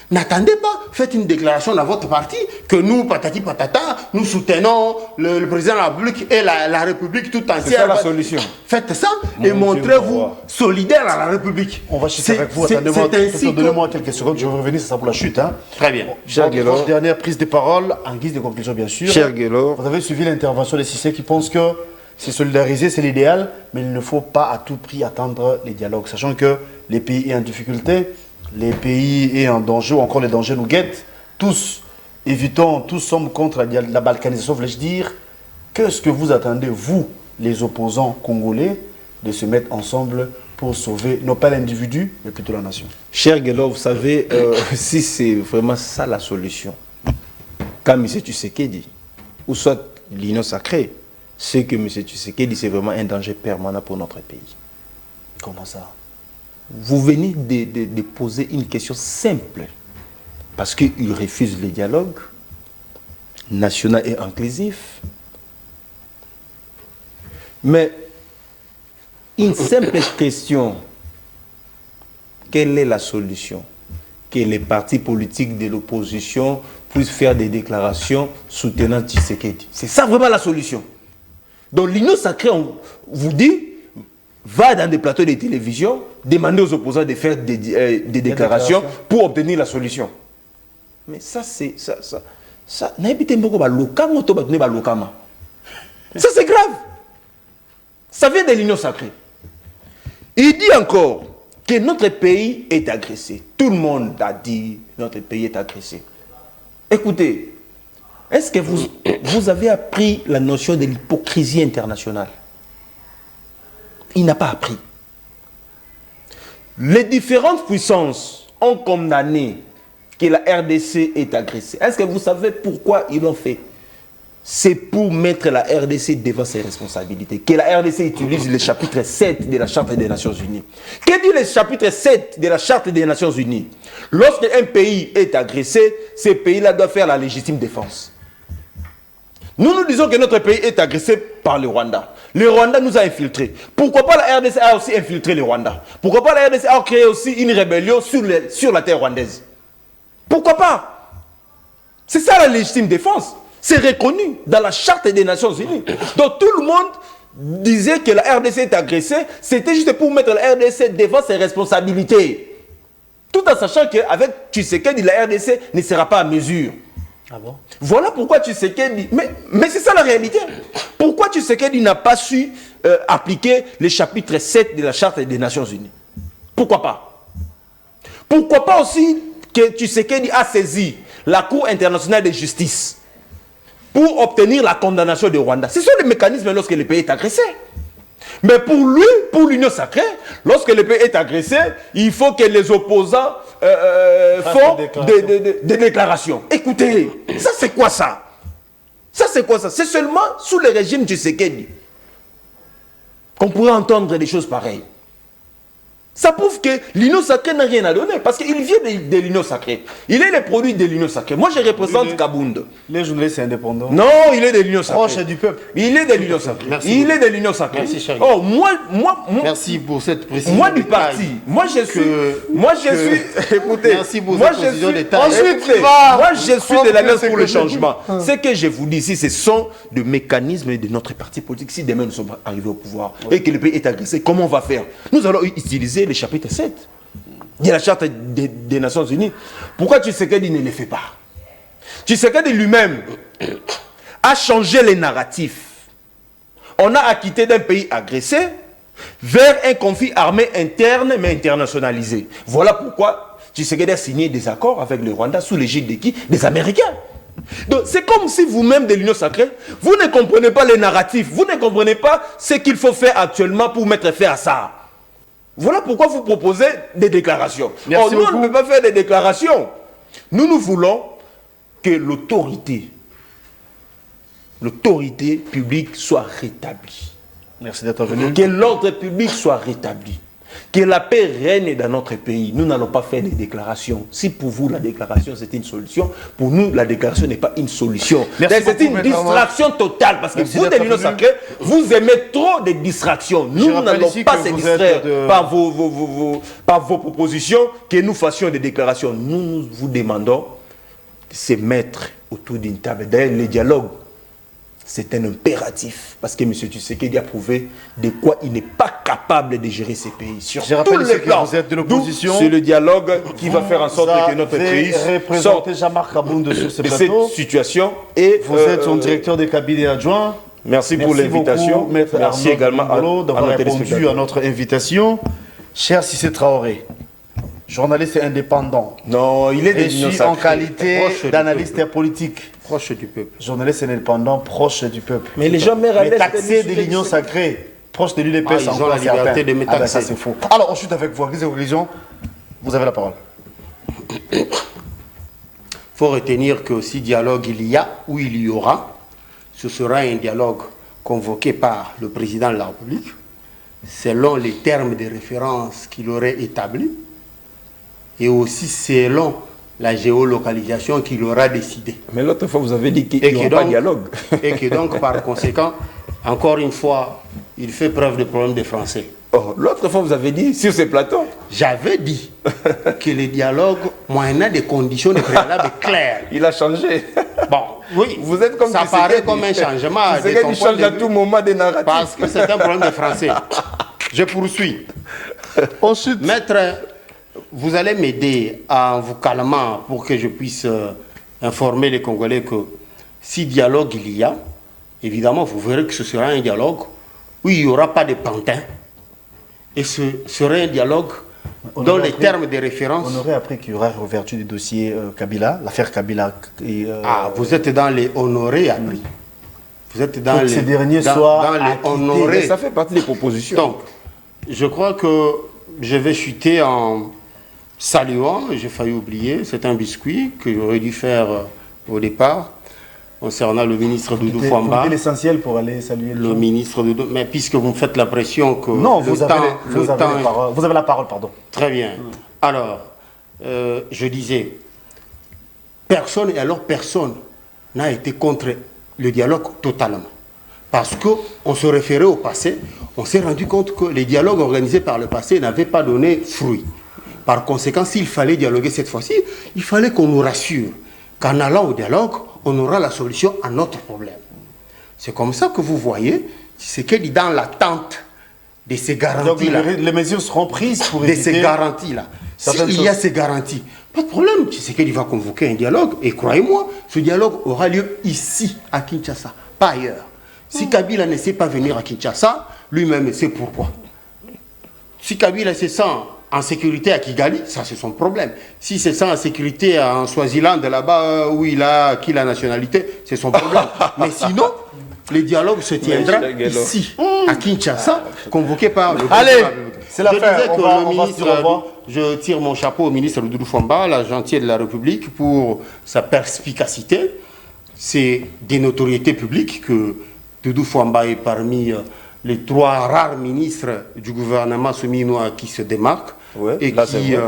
n'attendez pas, faites une déclaration dans votre parti que nous, patati patata, nous soutenons le président de la République et la République tout entière. C'est ça la solution. Faites ça et montrez-vous solidaire à la République. On va chuter avec vous. Donnez-moi quelques secondes, je vais revenir, c'est ça pour la chute. Hein. Très bien. Cher Guelor, dernière prise de parole, en guise de conclusion bien sûr. Cher Guelor, vous avez suivi l'intervention des Cissé qui pensent que c'est solidariser, c'est l'idéal, mais il ne faut pas à tout prix attendre les dialogues, sachant que les pays en difficulté, les pays est en danger, ou encore les dangers nous guettent. Tous, évitons, tous sommes contre la balkanisation, voulais-je dire. Qu'est-ce que vous attendez, vous, les opposants congolais, de se mettre ensemble pour sauver, non pas l'individu, mais plutôt la nation? Cher Guelor, vous savez, si c'est vraiment ça la solution, comme M. Tshisekedi, ou soit l'Union sacrée, c'est que M. Tshisekedi, c'est vraiment un danger permanent pour notre pays. Comment ça? Vous venez de poser une question simple, parce qu'il refuse le dialogue national et inclusif. Mais une simple question, quelle est la solution? Que les partis politiques de l'opposition puissent faire des déclarations soutenant Tshisekedi. C'est ça vraiment la solution. Donc l'Union sacrée, on vous dit, va dans des plateaux de télévision, demander aux opposants de faire des déclarations pour obtenir la solution. Mais ça, c'est... Ça c'est grave. Ça vient de l'Union sacrée. Il dit encore que notre pays est agressé. Tout le monde a dit que notre pays est agressé. Écoutez, est-ce que vous avez appris la notion de l'hypocrisie internationale? Il n'a pas appris. Les différentes puissances ont condamné que la RDC est agressée. Est-ce que vous savez pourquoi ils l'ont fait? C'est pour mettre la RDC devant ses responsabilités. Que la RDC utilise le chapitre 7 de la Charte des Nations Unies. Que dit le chapitre 7 de la Charte des Nations Unies? Lorsqu'un pays est agressé, ce pays-là doit faire la légitime défense. Nous disons que notre pays est agressé par le Rwanda. Le Rwanda nous a infiltrés. Pourquoi pas la RDC a aussi infiltré le Rwanda? Pourquoi pas la RDC a créé aussi une rébellion sur la terre rwandaise? Pourquoi pas? C'est ça la légitime défense. C'est reconnu dans la Charte des Nations Unies. Donc tout le monde disait que la RDC est agressée. C'était juste pour mettre la RDC devant ses responsabilités. Tout en sachant qu'avec Tshisekedi, la RDC ne sera pas à mesure. Ah bon? Voilà pourquoi Tshisekedi... Mais c'est ça la réalité. Pourquoi Tshisekedi n'a pas su appliquer le chapitre 7 de la Charte des Nations Unies? Pourquoi pas? Pourquoi pas aussi que Tshisekedi a saisi la Cour internationale de justice pour obtenir la condamnation du Rwanda? Ce sont les mécanismes lorsque le pays est agressé. Mais pour lui, pour l'Union sacrée, lorsque le pays est agressé, il faut que les opposants font des déclarations. Écoutez, ça c'est quoi ça? Ça c'est quoi ça? C'est seulement sous le régime du Tshisekedi qu'on pourrait entendre des choses pareilles. Ça prouve que l'Union sacrée n'a rien à donner, parce qu'il vient de l'Union sacrée. Il est le produit de l'Union sacrée. Moi, je représente Kabound. Les journalistes indépendants. Non, il est de l'Union sacrée. Proche du peuple. Il est de l'Union sacrée. Merci Il est de l'Union sacrée. Merci, cher Oh, moi, merci pour cette précision. moi du parti. Moi, je suis. Écoutez. Merci pour moi, cette précision détail. Ensuite, moi, je suis de l'Alliance pour le changement. Ce que je vous dis ici, ce sont des mécanismes de notre parti politique. Si demain nous sommes arrivés au pouvoir et que le pays est agressé, comment on va faire? Nous allons utiliser le chapitre 7 de la Charte des Nations Unies. Pourquoi Tshisekedi ne le fait pas? Tshisekedi lui-même a changé les narratifs. On a acquitté d'un pays agressé vers un conflit armé interne mais internationalisé. Voilà pourquoi Tshisekedi a signé des accords avec le Rwanda sous l'égide de qui? Des Américains. Donc c'est comme si vous-même de l'Union sacrée, vous ne comprenez pas les narratifs, vous ne comprenez pas ce qu'il faut faire actuellement pour mettre fin à ça. Voilà pourquoi vous proposez des déclarations. Merci Nous, beaucoup. on ne peut pas faire des déclarations. Nous voulons que l'autorité publique soit rétablie. Merci d'être venu. Que l'ordre public soit rétabli. Que la paix règne dans notre pays. Nous n'allons pas faire des déclarations. Si pour vous, la déclaration, c'est une solution, pour nous, la déclaration n'est pas une solution. C'est une distraction totale. Parce que vous, de l'Union sacrée, vous aimez trop de distractions. Nous n'allons pas se distraire par vos propositions, que nous fassions des déclarations. Nous vous demandons de se mettre autour d'une table. D'ailleurs, le dialogue, c'est un impératif. Parce que M. Tshisekedi a prouvé de quoi il n'est pas capable de gérer ces pays. Sur Je rappelle tous les que plans. vous êtes de l'opposition. C'est le dialogue qui va faire en sorte que notre pays sorte représenté Jean-Marc Kabound sur ce de plateau. cette situation. Et Vous êtes son directeur de cabinet adjoint. Merci pour l'invitation. beaucoup, Maître Merci Arnaud également Ngolo, à d'avoir nos répondu téléspectateurs. à notre invitation. Cher Cissé Traoré, journaliste indépendant, Non, il est de l'Union reçu en sacrée. qualité Proche du d'analyste politique, Proche du peuple. journaliste indépendant, proche du peuple. Mais les gens meurent à Mais l'est taxé de de l'Union sacrée, proche de l'UDP, Ah, ils ont la liberté de me ça taxer. c'est faux. Alors ensuite avec vous, Guise Religion, vous avez la parole. Il faut retenir que si dialogue il y a ou il y aura, ce sera un dialogue convoqué par le président de la République, selon les termes de référence qu'il aurait établis, et aussi selon la géolocalisation qu'il aura décidée. Mais l'autre fois, vous avez dit qu'il Et n'y que aura pas de donc- dialogue. Et que donc, par conséquent, encore une fois, il fait preuve de problème de français. Oh, l'autre fois, vous avez dit sur ces plateaux. J'avais dit que le dialogue, moyennant des conditions de préalable claires. Il a changé. Bon, oui, Vous êtes comme ça Tshisekedi. paraît comme un changement. de Tshisekedi son point change de à vue, tout moment des narratifs. parce que c'est un problème de français. Je poursuis. Ensuite, Maître, vous allez m'aider en vous calmant pour que je puisse informer les Congolais que si dialogue il y a, évidemment, vous verrez que ce sera un dialogue où il n'y aura pas de pantin. Et ce sera un dialogue dans les termes de référence. on aurait appris qu'il y aura réouverture du dossier Kabila, l'affaire Kabila. Et, Ah, vous êtes dans les honorés appris. Vous êtes dans Pour que les, ces derniers dans, soient dans les acquittés. honorés. Ça fait partie des propositions. Donc, je crois que je vais chuter en saluant, j'ai failli oublier, c'est un biscuit que j'aurais dû faire au départ, concernant le ministre Doudou Fwamba. C'était l'essentiel pour aller saluer Le ministre Doudou, mais puisque vous me faites la pression que Non, le vous avez, temps, vous, le avez temps la parole, vous avez la parole, pardon. Très bien. Alors, je disais, personne, et alors personne, n'a été contre le dialogue totalement. Parce qu'on se référait au passé, on s'est rendu compte que les dialogues organisés par le passé n'avaient pas donné fruit. Par conséquent, s'il fallait dialoguer cette fois-ci, il fallait qu'on nous rassure qu'en allant au dialogue, on aura la solution à notre problème. C'est comme ça que vous voyez, c'est qu'il est dans l'attente de ces Donc garanties-là. les mesures seront prises pour De éviter... ces garanties-là. certaines S'il y a choses. ces garanties, pas de problème. Tu sais qu'il va convoquer un dialogue. Et croyez-moi, ce dialogue aura lieu ici, à Kinshasa, pas ailleurs. Si Kabila ne sait pas venir à Kinshasa, lui-même sait pourquoi. Si Kabila se sent en sécurité à Kigali, ça c'est son problème. Si se sent en sécurité en Swaziland, là-bas où il a acquis la nationalité, c'est son problème. Mais sinon, le dialogue se tiendra ici, à Kinshasa, convoqué par le Allez, président de la République. c'est l'affaire. Je disais que On va le se ministre, dire au revoir. je tire mon chapeau au ministre Doudou Fwamba, la gentille de la République, pour sa perspicacité. C'est des notoriétés publiques que Doudou Fwamba est parmi les 3 rares ministres du gouvernement souminois qui se démarquent Ouais, et là, c'est qui, vrai.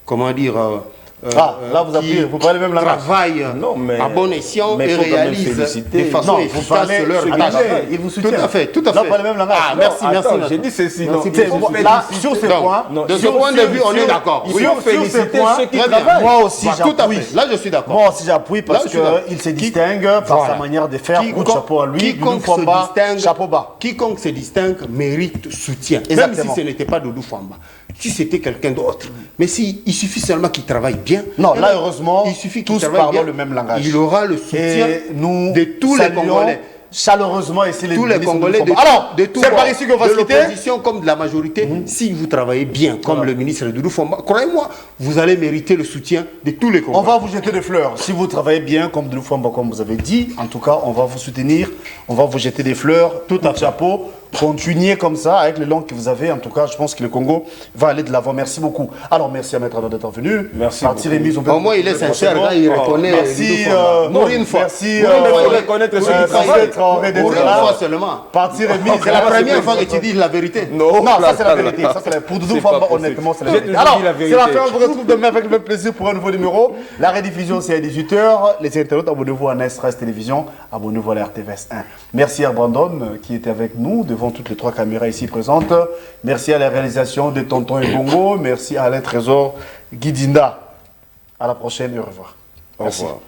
comment dire, là, vous qui appuyez, vous parlez même la langue. travaillent Non, mais- à bon escient mais et faut quand même réalisent féliciter. de façon Non, vous efficace parlez leur ceux qui tâche. travaillent, ils vous Tout soutiennent. à fait, tout à Là, fait. vous parlez même langage. Ah, Non, merci, merci. Attends, merci. j'ai dit ceci. Non, Merci, il faut beaucoup. Là, féliciter. sur ce Donc, point, de ce point de vue, on est d'accord. Il Oui. faut Sur ces féliciter points, ceux qui Très bien. travaillent. moi aussi Voilà, tout à j'appuie. fait. Là, je suis d'accord. Moi aussi j'appuie parce Là, je suis d'accord. qu'il se distingue par Voilà. sa manière de faire. Coup de Quiconque- chapeau à lui, Doudou quiconque se Fwamba, distingue- chapeau bas. Quiconque se distingue mérite soutien. Exactement. Même si ce n'était pas Doudou Fwamba. si c'était quelqu'un d'autre. Mais si, il suffit seulement qu'il travaille bien. Non, là, heureusement, il suffit qu'il tous travaille parlons bien, le même langage. Il aura le soutien Et nous de tous les Congolais. Chaleureusement, et c'est Tous les Congolais Alors, de tout c'est par ici qu'on va de se quitter. l'opposition comme de la majorité. Si vous travaillez bien, comme le ministre Doudou Fomba, croyez-moi, vous allez mériter le soutien de tous les Congolais. On va vous jeter des fleurs. Si vous travaillez bien, comme de Fomba, comme vous avez dit, en tout cas, on va vous soutenir. On va vous jeter des fleurs, tout à chapeau. Continuez comme ça, avec les langues que vous avez. En tout cas, je pense que le Congo va aller de l'avant. Merci beaucoup. Alors, merci à Maître Adon d'être venu. Merci Parti beaucoup. Rémise, Au moins, il est sincère, là, il reconnaît. Merci. Pour une fois. Merci. Pour une fois, il reconnaître ce qu'il Traoré travaille. d'être Pour une là. fois seulement. Parti Rémise. C'est la première fois que tu dis la vérité. Non, Non, ça c'est la vérité. Ça, c'est la... Pour Doudou C'est Fomba, pas possible. honnêtement, c'est la J'ai vérité. toujours Alors, dit la c'est vérité. la fin. On vous retrouve demain avec le même plaisir pour un nouveau numéro. La rediffusion, c'est à 18h. Les internautes, abonnez-vous à Nice Presse Télévision. Abonnez-vous à la RTVS 1. Merci à Brandon qui était avec nous devant toutes les 3 caméras ici présentes. Merci à la réalisation de Tonton et Bongo. Merci à Alain Trésor Guidinda. À la prochaine et au revoir. Au revoir.